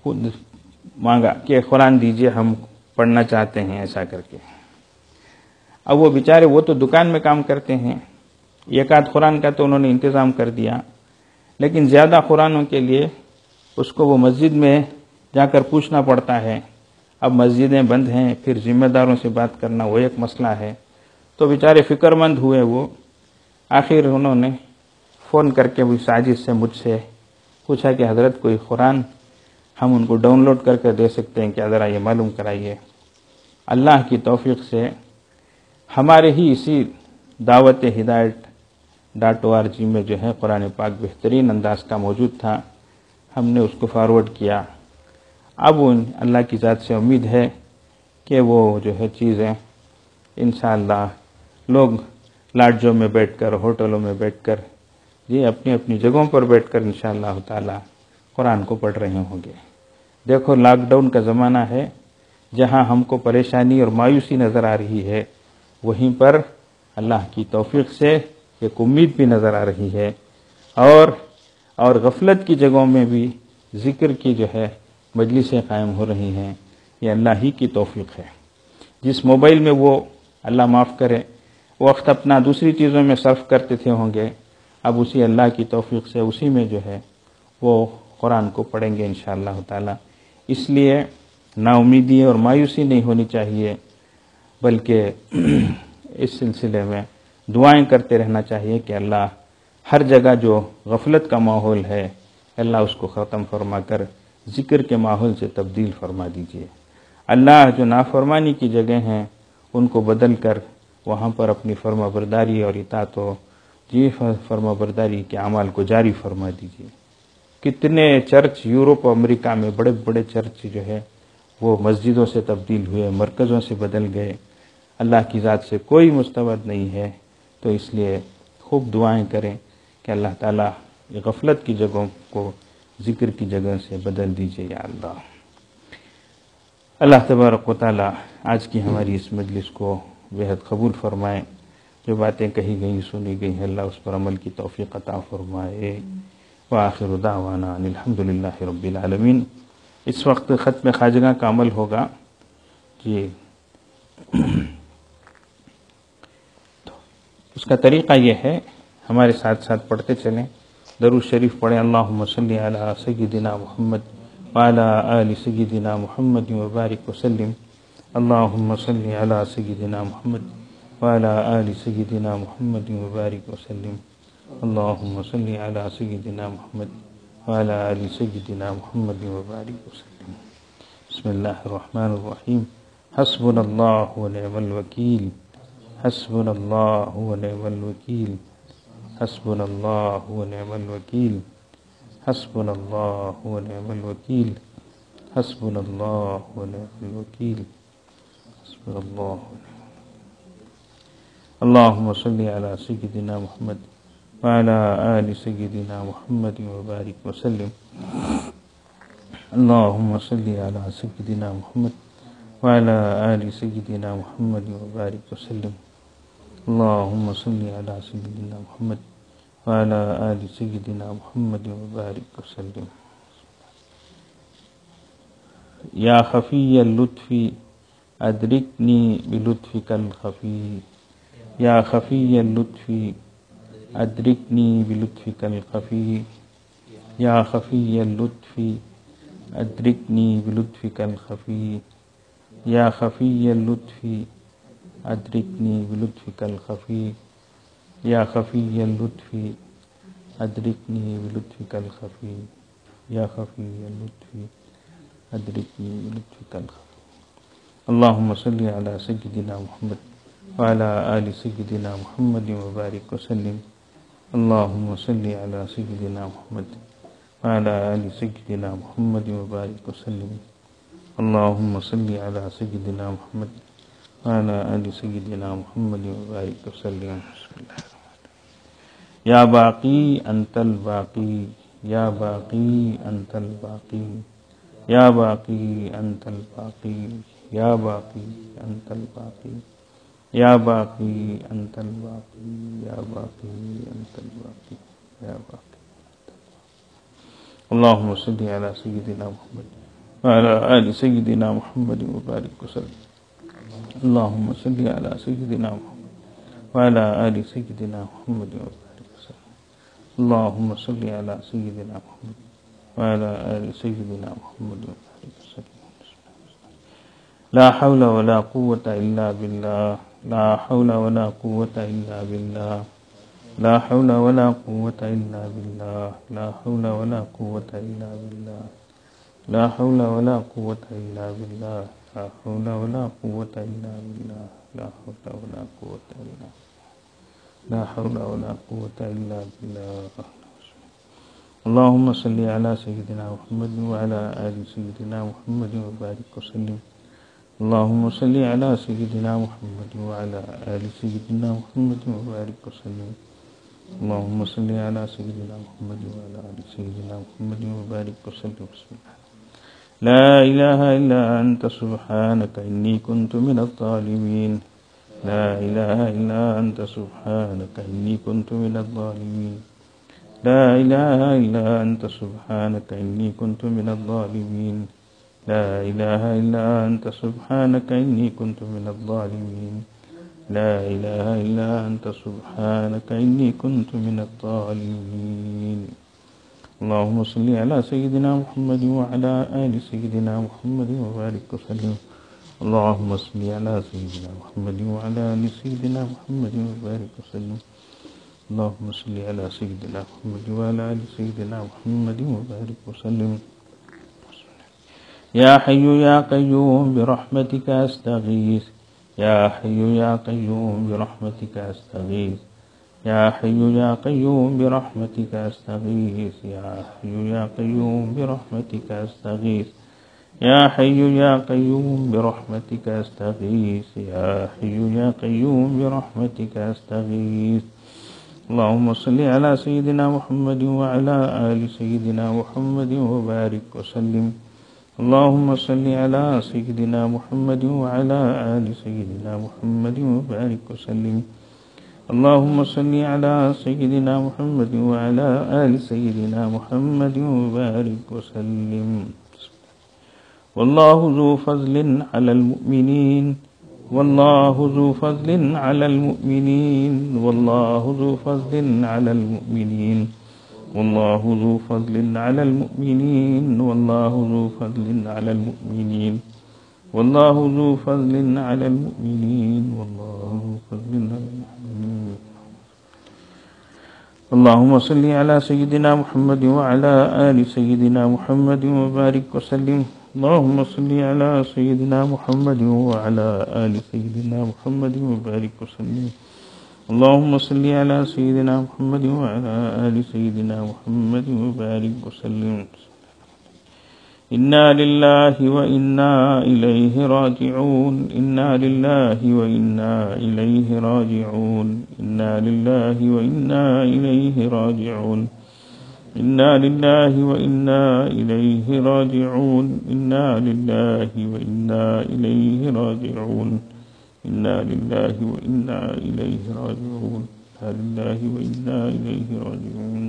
مانگا کہ قرآن دیجئے، ہم پڑھنا چاہتے ہیں ایسا کر کے. اب وہ بیچارے وہ تو دکان میں کام کرتے ہیں، ایک آدھ قرآن کا تو انہوں نے انتظام کر دیا، لیکن زیادہ قرآنوں کے لیے اس کو وہ مسجد میں جا کر پوچھنا پڑتا ہے۔ اب مسجدیں بند ہیں، پھر ذمہ داروں سے بات کرنا وہ ایک مسئلہ ہے۔ تو بیچارے فکر مند ہوئے، وہ آخر انہوں نے فون کر کے بھی ساجد سے مجھ سے پوچھا کہ حضرت کوئی قرآن ہم ان کو ڈاؤن لوڈ کر کے دے سکتے ہیں کیا، ذرا یہ معلوم کرائیے۔ اللہ کی توفیق سے ہمارے ہی اسی دعوت ہدایت .org میں جو ہے قرآن پاک بہترین انداز کا موجود تھا، ہم نے اس کو فارورڈ کیا۔ اب اللہ کی ذات سے امید ہے کہ وہ جو ہے چیزیں انشاءاللہ لوگ لاڈجوں میں بیٹھ کر، ہوٹلوں میں بیٹھ کر، یہ اپنی اپنی جگہوں پر بیٹھ کر انشاءاللہ تعالی قرآن کو پڑھ رہے ہوں گے۔ دیکھو لاک ڈاؤن کا زمانہ ہے، جہاں ہم کو پریشانی اور مایوسی نظر آ رہی ہے، وہیں پر اللہ کی توفیق سے ایک امید بھی نظر آ رہی ہے، اور غفلت کی جگہوں میں بھی ذکر کی جو ہے مجلسیں قائم ہو رہی ہیں۔ یہ اللہ ہی کی توفیق ہے۔ جس موبائل میں وہ اللہ معاف کرے وقت اپنا دوسری چیزوں میں صرف کرتے تھے ہوں گے، اب اسی اللہ کی توفیق سے اسی میں جو ہے وہ قرآن کو پڑھیں گے انشاءاللہ تعالی۔ اس لیے نا امیدی اور مایوسی نہیں ہونی چاہیے، بلکہ اس سلسلے میں دعائیں کرتے رہنا چاہیے کہ اللہ ہر جگہ جو غفلت کا ماحول ہے، اللہ اس کو ختم فرما کر ذکر کے ماحول سے تبدیل فرما دیجیے۔ اللہ جو نافرمانی کی جگہ ہیں ان کو بدل کر وہاں پر اپنی فرما برداری اور اطاعت و فرما برداری کے اعمال کو جاری فرما دیجیے۔ کتنے چرچ یورپ اور امریکہ میں بڑے بڑے چرچ جو ہے وہ مسجدوں سے تبدیل ہوئے، مرکزوں سے بدل گئے۔ اللہ کی ذات سے کوئی مستبد نہیں ہے، تو اس لیے خوب دعائیں کریں کہ اللہ تعالیٰ غفلت کی جگہوں کو ذکر کی جگہ سے بدل دیجیے یا اللہ۔ اللہ تبارک و تعالیٰ آج کی ہماری اس مجلس کو بہت قبول فرمائے۔ جو باتیں کہی گئیں سنی گئی ہیں، اللہ اس پر عمل کی توفیق عطا فرمائے۔ وآخر دعوانا ان الحمدللہ رب العالمین۔ اس وقت ختم خواجگاں کا عمل ہوگا جی۔ اس کا طریقہ یہ ہے، ہمارے ساتھ ساتھ پڑھتے چلیں، درود شریف پڑھیں، اللہم صلی علی سیدنا محمد وعلی آل سیدنا محمد وبارک وسلم، اللہم صلی علی سیدنا محمد وعلی آل سیدنا محمد وبارک وسلم، اللہم صلی علی سیدنا محمد وعلی آل سیدنا محمد وبارک وسلم۔ بسم اللہ الرحمن الرحیم۔ حسبنا اللہ ونعم الوکیل، حسبنا اللہ ونعم الوکیل، حسبنا اللہ ونعم الوکیل، حسبنا اللہ ونعم الوکیل، حسبنا اللہ ونعم الوکیل، حسبنا اللہ ونعم۔ اللہم صلی علی سیدنا محمد وعلی آل سیدنا محمد وبارک وسلم، اللہم صلی علی سیدنا محمد وعلی آل سیدنا محمد وبارک وسلم، اللہم صلی علی سیدنا محمد وعلی آل سیدنا محمد وبارک وسلم۔ یا خفی اللطف ادرکنی بلطفک الخفی، یا خفی اللطف ادرکنی بلطفک الخفی، یا خفی اللطف ادرکنی بلطفک الخفی، یا خفی اللطف ادرکنی بلطفک الخفی، یا خفی اللطف ادرکنی بلطفک الخفی، یا خفی اللطف ادرکنی بلطفک الخفی۔ اللہم صلی علی سیدنا محمد وعلی آل سیدنا محمد وبارک وسلم، اللہم صلی علی سیدنا محمد وعلی آل سیدنا محمد وبارک وسلم، اللہم صلی علی سیدنا محمد وعلی آل سیدنا محمد وبارک وسلم۔ بسم اللہ الرحمن الرحیم۔ یا باقی انت الباقی، یا باقی انت الباقی، یا باقی انت الباقی، یا باقی انت الباقی، یا باقی انت الباقی، یا باقی انت الباقی، یا باقی۔ اللہم صلی علی سیدنا محمد وعلی آل سیدنا محمد وبارک وسلم، اللہم صلی علی سیدنا محمد وعلى آل سيدنا محمد وبارك وسلم. اللهم صل على سيدنا محمد وعلى آل سيدنا محمد وبارك وسلم. لا حول ولا قوة إلا بالله. لا حول ولا قوة إلا بالله. لا حول ولا قوة إلا بالله. لا حول ولا قوة إلا بالله. لا حول ولا قوة إلا بالله. لا حول ولا قوة إلا بالله. لا حول ولا قوة إلا بالله. لا حول ولا قوة إلا بالله. اللهم صل على سيدنا محمد وعلى آل سيدنا محمد وبارك وسلم. اللهم صل على سيدنا محمد وعلى آل سيدنا محمد وبارك وسلم. اللهم صل على سيدنا محمد وعلى آل سيدنا محمد وبارك وسلم. بسم الله. لا إله إلا أنت سبحانك إني كنت من الظالمين. لا إله إلا أنت سبحانك إني كنت من الظالمين. لا إله إلا أنت سبحانك إني كنت من الظالمين. لا إله إلا أنت سبحانك إني كنت من الظالمين. لا إله إلا أنت سبحانك إني كنت من الظالمين. اللهم صل على سيدنا محمد وعلى آل سيدنا محمد وبارك وسلم. اللهم صل على سيدنا محمد وعلى آل سيدنا محمد وبارك وسلم. اللهم صل على سيدنا محمد وعلى آل سيدنا محمد وبارك وسلم. يا حي يا قيوم برحمتك أستغيث. يا حي يا قيوم برحمتك أستغيث. يا حي يا قيوم برحمتك أستغيث. يا حي يا قيوم برحمتك أستغيث. يا حي يا قيوم برحمتك أستغيث. يا حي يا قيوم برحمتك أستغيث. اللهم صل على سيدنا محمد وعلى آل سيدنا محمد وبارك وسلم. اللهم صل على سيدنا محمد وعلى آل سيدنا محمد وبارك وسلم. اللهم صل على سيدنا محمد وعلى آل سيدنا محمد وبارك وسلم. والله ذو فضل على المؤمنين. والله ذو فضل على المؤمنين. والله ذو فضل على المؤمنين. والله ذو فضل على المؤمنين. والله ذو فضل على المؤمنين. والله ذو فضل على المؤمنين. والله ذو فضل على المؤمنين. اللهم صل على سيدنا محمد وعلى آل سيدنا محمد وبارك وسلم. اللهم صل على سيدنا محمد وعلى آل سيدنا محمد وبارك وسلم. اللهم صل على سيدنا محمد وعلى آل سيدنا محمد وبارك وسلم. إنا لله وإنا إليه راجعون. إنا لله وإنا إليه راجعون. إنا لله وإنا إليه راجعون. إنا لله وإنا إليه راجعون. إنا لله وإنا إليه راجعون. إنا لله وإنا إليه راجعون. إنا لله وإنا إليه راجعون.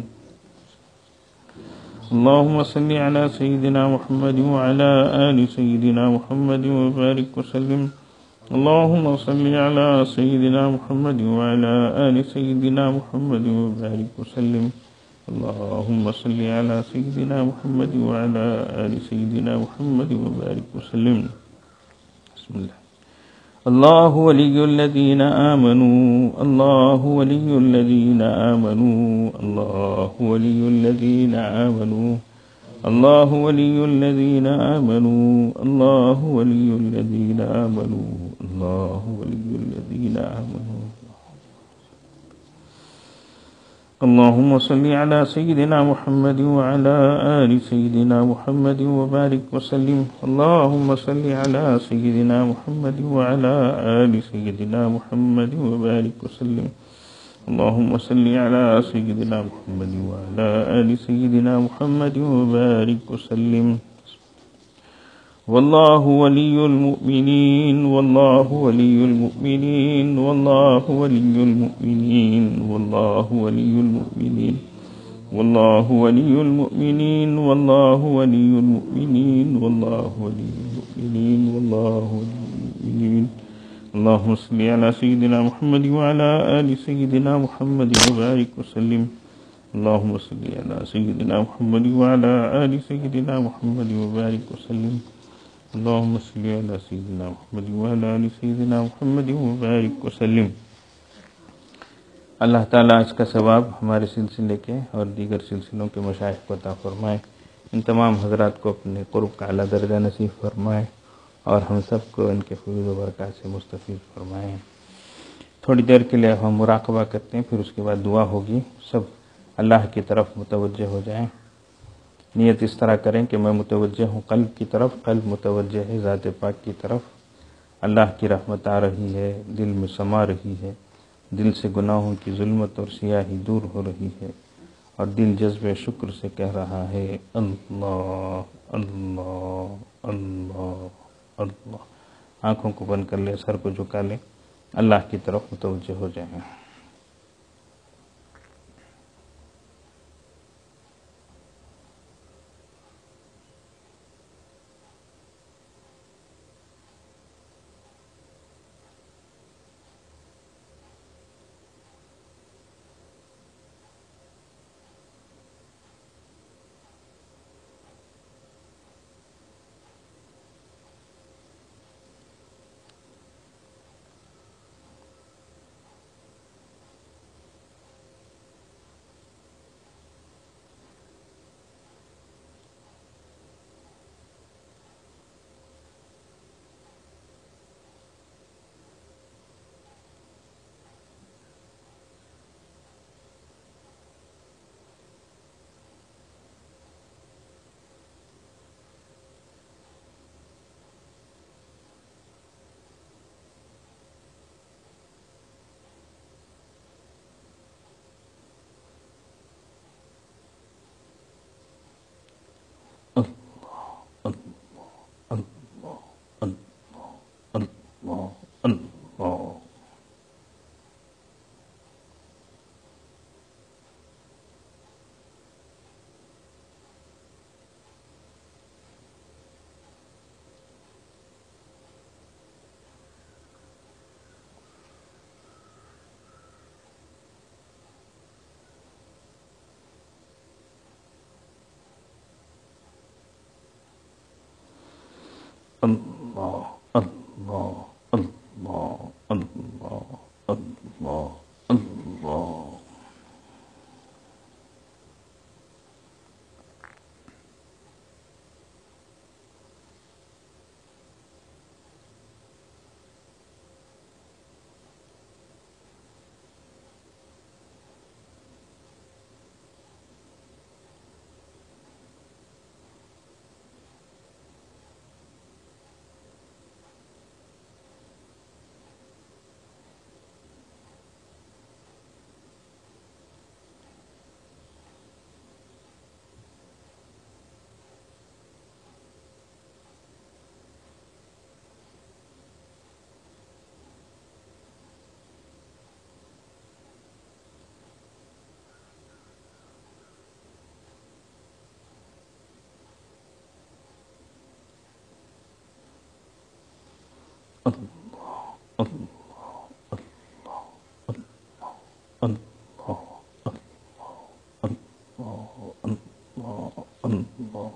اللهم صل على سيدنا محمد وعلى آل سيدنا محمد وبارك وسلم. اللهم صل على سيدنا محمد وعلى آل سيدنا محمد وبارك وسلم. اللهم صل على سيدنا محمد وعلى آل سيدنا محمد وبارك وسلم. بسم الله. الله ولي الذين آمنوا. الله ولي الذين آمنوا. الله ولي الذين آمنوا. الله ولي الذين آمنوا. الله ولي الذين آمنوا. الله ولي الذين آمنوا. اللهم صل على سيدنا محمد وعلى آل سيدنا محمد وبارك وسلم. اللهم صل على سيدنا محمد وعلى آل سيدنا محمد وبارك وسلم. اللهم صل على سيدنا محمد وعلى آل سيدنا محمد وبارك وسلم. والله ولي المؤمنين. والله ولي المؤمنين. والله ولي المؤمنين. والله ولي المؤمنين. والله ولي المؤمنين. والله ولي المؤمنين. والله ولي المؤمنين. والله ولي المؤمنين. اللهم صل على سيدنا محمد وعلى آل سيدنا محمد وبارك وسلم. اللهم صل على سيدنا محمد وعلى آل سيدنا محمد وبارك وسلم. اللهم صل على سيدنا محمد وعلى آل سيدنا محمد وبارك وسلم. اللہ تعالیٰ اس کا ثواب ہمارے سلسلے کے اور دیگر سلسلوں کے مشائخ کو عطا فرمائے. ان تمام حضرات کو اپنے قرب کا اعلیٰ درجہ نصیب فرمائے اور ہم سب کو ان کے فیض و برکات سے مستفید فرمائیں. تھوڑی دیر کے لیے ہم مراقبہ کرتے ہیں، پھر اس کے بعد دعا ہوگی. سب اللہ کی طرف متوجہ ہو جائیں. نیت اس طرح کریں کہ میں متوجہ ہوں قلب کی طرف، قلب متوجہ ہے ذات پاک کی طرف. اللہ کی رحمت آ رہی ہے، دل میں سما رہی ہے، دل سے گناہوں کی ظلمت اور سیاہی دور ہو رہی ہے اور دل جذب شکر سے کہہ رہا ہے اللہ اللہ اللہ اللہ. آنکھوں کو بند کر لیں، سر کو جھکا لیں، اللہ کی طرف متوجہ ہو جائیں. اللہ اللہ اللہ اللہ اللہ اللہ.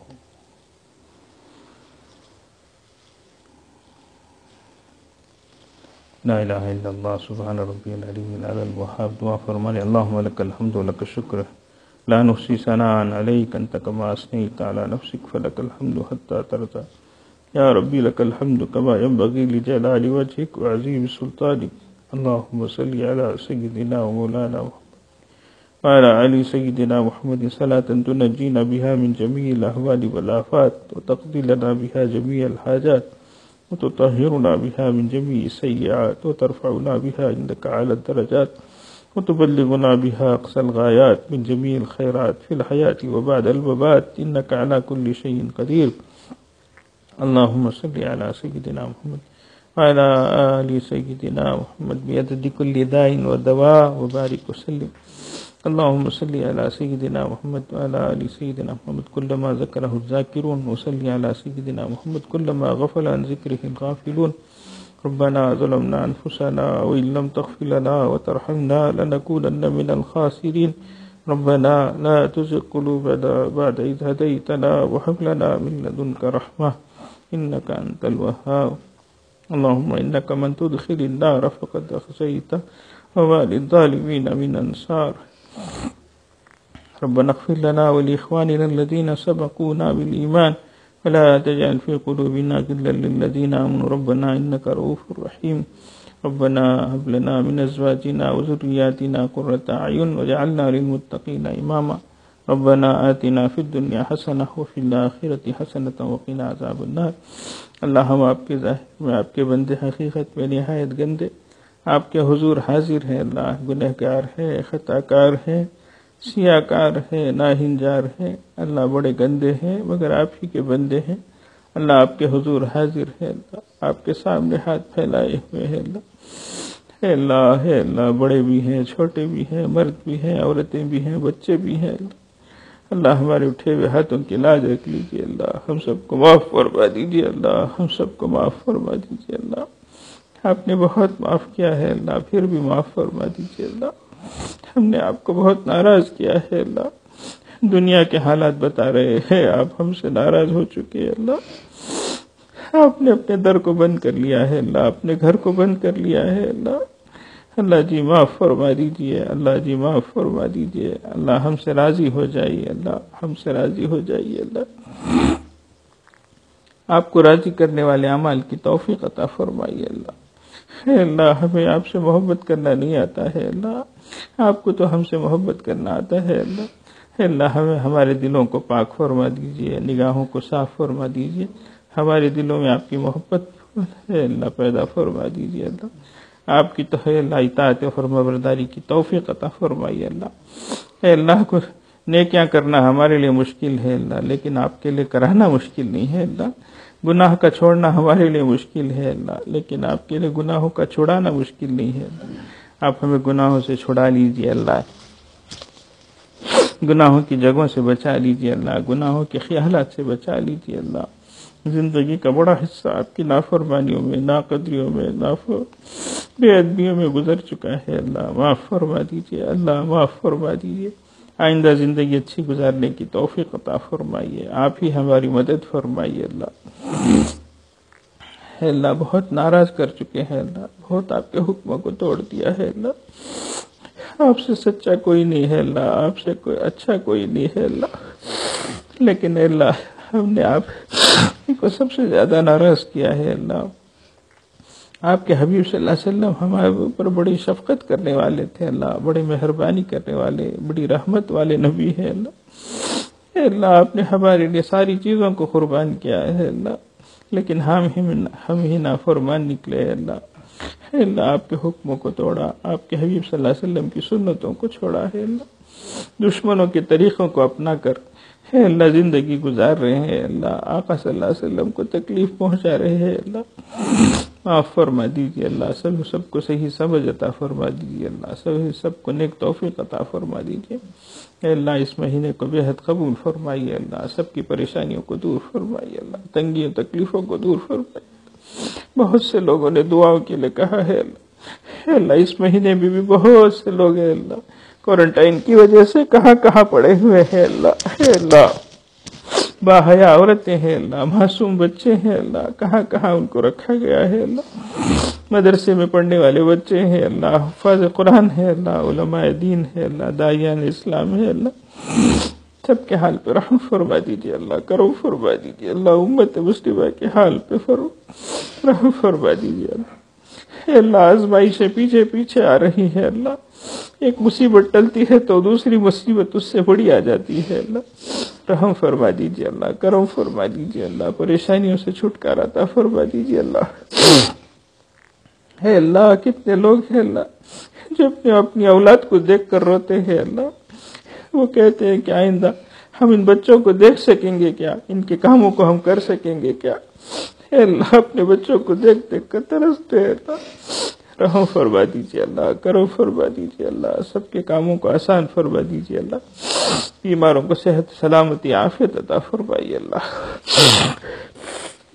لا الہ الا اللہ سبحان ربی العلی العلی الوہاب. دعا فرمانے اللہم لک الحمد ولک الشکر لا نحصی ثناء علیک انت کما اثنیت علی نفسک فلک الحمد حتی ترضی. یا ربی لک الحمد کما ینبغی لجلال وجہک وعظیم سلطانک. اللہم صلی علی سیدنا ومولانا محمد وعلى آل سيدنا محمد صلاة تنجينا بها من جميع الأهوال والآفات وتقضي لنا بها جميع الحاجات وتطهرنا بها من جميع السيئات وترفعنا بها عندك على الدرجات وتبلغنا بها أقصى الغايات من جميع الخيرات في الحياة وبعد الممات إنك على كل شيء قدير. اللهم صل على سيدنا محمد وعلى آل سيدنا محمد بيد كل داء ودواء وبارك وسلم. اللهم صل على سيدنا محمد وعلى آل سيدنا محمد كلما ذكره الذاكرون وصل على سيدنا محمد كلما غفل عن ذكره الغافلون. ربنا ظلمنا أنفسنا وإن لم تغفر لنا وترحمنا لنكونن من الخاسرين ربنا لا تزغ قلوبنا بعد إذ هديتنا وهب لنا من لدنك رحمة إنك أنت الوهاب اللهم إنك من تدخل النار فقد أخزيته وما للظالمين من أنصار ربنا اغفر لنا ولإخواننا الذين سبقونا بالإيمان ولا تجعل في قلوبنا غلا للذين آمنوا ربنا إنك رؤوف رحيم ربنا هب لنا من أزواجنا وذرياتنا قرة أعين واجعلنا للمتقين إماما ربنا آتنا في الدنيا حسنة وفي الآخرة حسنة وقنا عذاب النار اللہ ہم آپ کے ظاہر میں آپ کے بندے حقیقت میں نہایت گندے آپ کے حضور حاضر ہیں اللہ گنہگار ہے خطا کار ہے سیاہ کار ہے ناہنجار ہے اللہ بڑے گندے ہیں مگر آپ ہی کے بندے ہیں اللہ آپ کے حضور حاضر ہے اللہ آپ کے سامنے ہاتھ پھیلائے ہوئے ہیں اللہ ہے اللہ بڑے بھی ہیں چھوٹے بھی ہیں مرد بھی ہیں عورتیں بھی ہیں بچے بھی ہیں اللہ ہمارے اٹھے ہوئے ہاتھوں کی لاج رکھ لیجیے اللہ ہم سب کو معاف فرما دیجیے اللہ ہم سب کو معاف فرما دیجیے اللہ آپ نے بہت معاف کیا ہے اللہ پھر بھی معاف فرما دیجیے اللہ ہم نے آپ کو بہت ناراض کیا ہے اللہ دنیا کے حالات بتا رہے ہیں آپ ہم سے ناراض ہو چکے ہیں اللہ آپ نے اپنے در کو بند کر لیا ہے اللہ اپنے گھر کو بند کر لیا ہے اللہ اللہ جی معاف فرما دیجیے اللہ جی معاف فرما دیجیے اللہ ہم سے راضی ہو جائیے اللہ ہم سے راضی ہو جائیے اللہ آپ کو راضی کرنے والے اعمال کی توفیق عطا فرمائیے اللہ اے اللہ ہمیں آپ سے محبت کرنا نہیں آتا ہے اللہ آپ کو تو ہم سے محبت کرنا آتا ہے اللہ اے اللہ ہمیں ہمارے دلوں کو پاک فرما دیجیے نگاہوں کو صاف فرما دیجیے ہمارے دلوں میں آپ کی محبت اے اللہ پیدا فرما دیجیے اللہ آپ کی تو ہے اللہ اطاعت و فرما برداری کی توفیق عطا فرمائیے اللہ اے اللہ کو نیکیاں کرنا ہمارے لیے مشکل ہے اللہ لیکن آپ کے لیے کرانا مشکل نہیں ہے اللہ گناہ کا چھوڑنا ہمارے لیے مشکل ہے اللہ لیکن آپ کے لیے گناہوں کا چھڑانا مشکل نہیں ہے اللہ آپ ہمیں گناہوں سے چھڑا لیجیے اللہ گناہوں کی جگہوں سے بچا لیجیے اللہ گناہوں کے خیالات سے بچا لیجیے اللہ زندگی کا بڑا حصہ آپ کی نافرمانیوں میں ناقدریوں میں بے ادبیوں میں گزر چکا ہے اللہ معاف فرما دیجیے اللہ معاف فرما دیجیے آئندہ زندگی اچھی گزارنے کی توفیق عطا فرمائیے آپ ہی ہماری مدد فرمائیے اللہ ہے اللہ بہت ناراض کر چکے ہیں اللہ بہت آپ کے حکموں کو توڑ دیا ہے اللہ آپ سے سچا کوئی نہیں ہے اللہ آپ سے کوئی اچھا کوئی نہیں ہے اللہ لیکن اللہ ہم نے آپ کو سب سے زیادہ ناراض کیا ہے اللہ آپ کے حبیب صلی اللہ علیہ وسلم ہمارے اوپر بڑی شفقت کرنے والے تھے اللہ بڑی مہربانی کرنے والے بڑی رحمت والے نبی ہے اللہ اے اللہ آپ نے ہمارے لیے ساری چیزوں کو قربان کیا ہے اللہ لیکن ہم ہی نافرمان نکلے اللہ اے اللہ آپ کے حکموں کو توڑا آپ کے حبیب صلی اللہ علیہ وسلم کی سنتوں کو چھوڑا ہے اللہ دشمنوں کے طریقوں کو اپنا کر ہے اللہ زندگی گزار رہے ہیں اللہ آقا صلی اللہ علیہ وسلم کو تکلیف پہنچا رہے ہیں اللہ معاف فرما دیجیے اللہ سب کو صحیح سمجھ عطا فرما دیجیے اللہ سب کو نیک توفیق عطا فرما دیجیے اے اللہ اس مہینے کو بے حد قبول فرمائیے اللہ سب کی پریشانیوں کو دور فرمائیے اللہ تنگیوں تکلیفوں کو دور فرمائیے بہت سے لوگوں نے دعاؤں کے لیے کہا ہے اللہ اس مہینے میں بھی بہت سے لوگ ہیں اللہ کوارنٹائن کی وجہ سے کہاں پڑے ہوئے ہیں اللہ ہے اللہ باحیا عورتیں ہیں اللہ معصوم بچے ہیں اللہ کہاں ان کو رکھا گیا ہے اللہ مدرسے میں پڑھنے والے بچے ہیں اللہ حفاظ قرآن ہے اللہ علماء دین ہے اللہ داعیان اسلام ہے اللہ سب کے حال پہ رحم فرما دیجیے اللہ کرم فرما دیجیے اللہ امت مسلمہ کے حال پہ رحم فرما دیجیے اللہ آزمائشیں پیچھے آ رہی ہے اللہ ایک مصیبت ٹلتی ہے تو دوسری مصیبت اس سے بڑی آ جاتی ہے اللہ رحم فرما دیجیے اللہ کرم فرما دیجیے اللہ پریشانیوں سے چھٹکارا عطا فرما دیجیے اللہ ہے اللہ کتنے لوگ ہیں اللہ جو اپنی اولاد کو دیکھ کر روتے ہیں اللہ وہ کہتے ہیں کہ آئندہ ہم ان بچوں کو دیکھ سکیں گے کیا ان کے کاموں کو ہم کر سکیں گے کیا اے اللہ اپنے بچوں کو دیکھ کر ترستے ہیں اللہ رحم فرما دیجیے اللہ کرم فرما دیجیے اللہ سب کے کاموں کو آسان فرما دیجیے اللہ بیماروں کو صحت سلامتی عافیت عطا فرمائیے اللہ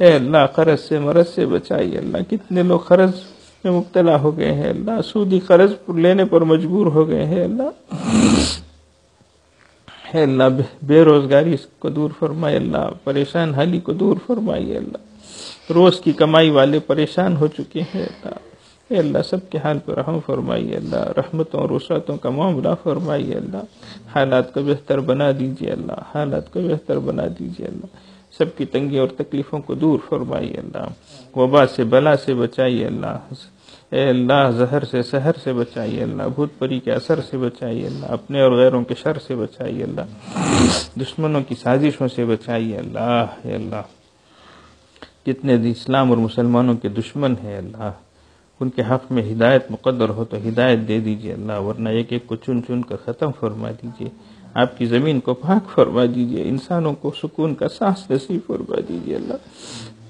اے اللہ قرض سے مرض سے بچائیے اللہ، کتنے لوگ قرض میں مبتلا ہو گئے ہیں اللہ، سودی قرض لینے پر مجبور ہو گئے ہیں اللہ۔ اے اللہ بے روزگاری کو دور فرمائے اللہ، پریشان حالی کو دور فرمائیے اللہ، روز کی کمائی والے پریشان ہو چکے ہیں اللہ۔ اے اللہ سب کے حال پر رحم فرمائیے اللہ، رحمتوں اور وسعتوں کا معاملہ فرمائیے اللہ، حالات کو بہتر بنا دیجیے اللہ، حالات کو بہتر بنا دیجیے اللہ، سب کی تنگی اور تکلیفوں کو دور فرمائیے اللہ، وبا سے بلا سے بچائیے اللہ، اے اللہ زہر سے سحر سے بچائیے اللہ، بھوت پری کے اثر سے بچائیے اللہ، اپنے اور غیروں کے شر سے بچائیے اللہ، دشمنوں کی سازشوں سے بچائیے اللہ۔ اے اللہ کتنے اسلام اور مسلمانوں کے دشمن ہیں اللہ، ان کے حق میں ہدایت مقدر ہو تو ہدایت دے دیجیے اللہ، ورنہ ایک ایک کو چن چن کر ختم فرما دیجیے، آپ کی زمین کو پاک فرما دیجیے، انسانوں کو سکون کا سانس نصیب فرما دیجیے اللہ۔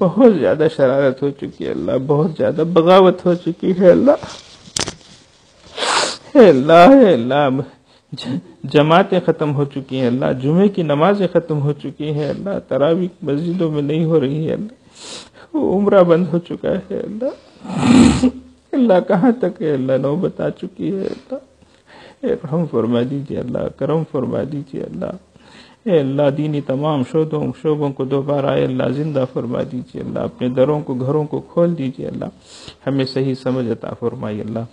بہت زیادہ شرارت ہو چکی ہے اللہ، بہت زیادہ بغاوت ہو چکی ہے اللہ۔ اے اللہ جماعتیں ختم ہو چکی ہیں اللہ، جمعے کی نمازیں ختم ہو چکی ہیں اللہ، تراویح مسجدوں میں نہیں ہو رہی ہے اللہ، عمرہ بند ہو چکا ہے اللہ۔ اللہ کہاں تک ہے اللہ، نوبت آ چکی ہے اللہ، اے رحم فرما دیجیے اللہ، کرم فرما دیجیے اللہ۔ اے اللہ دینی تمام شعبوں کو دوبارہ اے اللہ زندہ فرما دیجیے اللہ، اپنے دروں کو گھروں کو کھول دیجیے اللہ، ہمیں صحیح سمجھ عطا فرمائیے اللہ،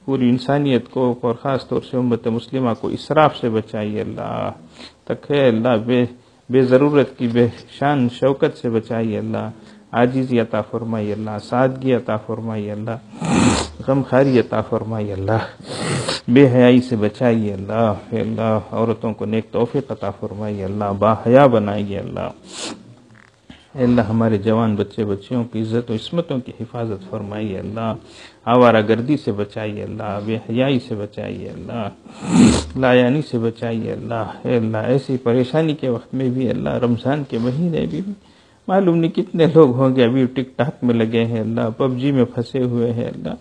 پوری انسانیت کو اور خاص طور سے امت مسلمہ کو اسراف سے بچائیے اللہ، تک ہے اللہ بے ضرورت کی بے شان شوکت سے بچائیے اللہ، عاجزی عطا فرمائیے اللہ، سادگی عطا فرمائیے اللہ، غمخواری عطا فرمائیے اللہ، بے حیائی سے بچائیے اللہ، اے اللہ عورتوں کو نیک توفیق عطا فرمائیے اللہ، با حیا بنائیے اللہ، اے اللہ ہمارے جوان بچے بچیوں کی عزت و عصمتوں کی حفاظت فرمائیے اللہ، آوارہ گردی سے بچائیے اللہ، بے حیائی سے بچائیے اللہ، لایانی سے بچائیے اللہ، اے اللہ ایسی پریشانی کے وقت میں بھی اللہ، رمضان کے مہینے بھی معلوم نہیں کتنے لوگ ہوں گے ابھی ٹک ٹاک میں لگے ہیں اللہ، پب جی میں پھنسے ہوئے ہیں اللہ،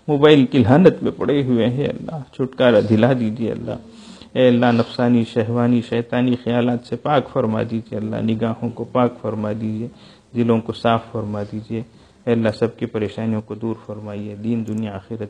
موبائل کی لعنت میں پڑے ہوئے ہیں اللہ، چھٹکارا دلا دیجیے اللہ، اے اللہ نفسانی شہوانی شیطانی خیالات سے پاک فرما دیجیے اللہ، نگاہوں کو پاک فرما دیجیے، دلوں کو صاف فرما دیجیے، اے اللہ سب کی پریشانیوں کو دور فرمائیے، دین دنیا آخرت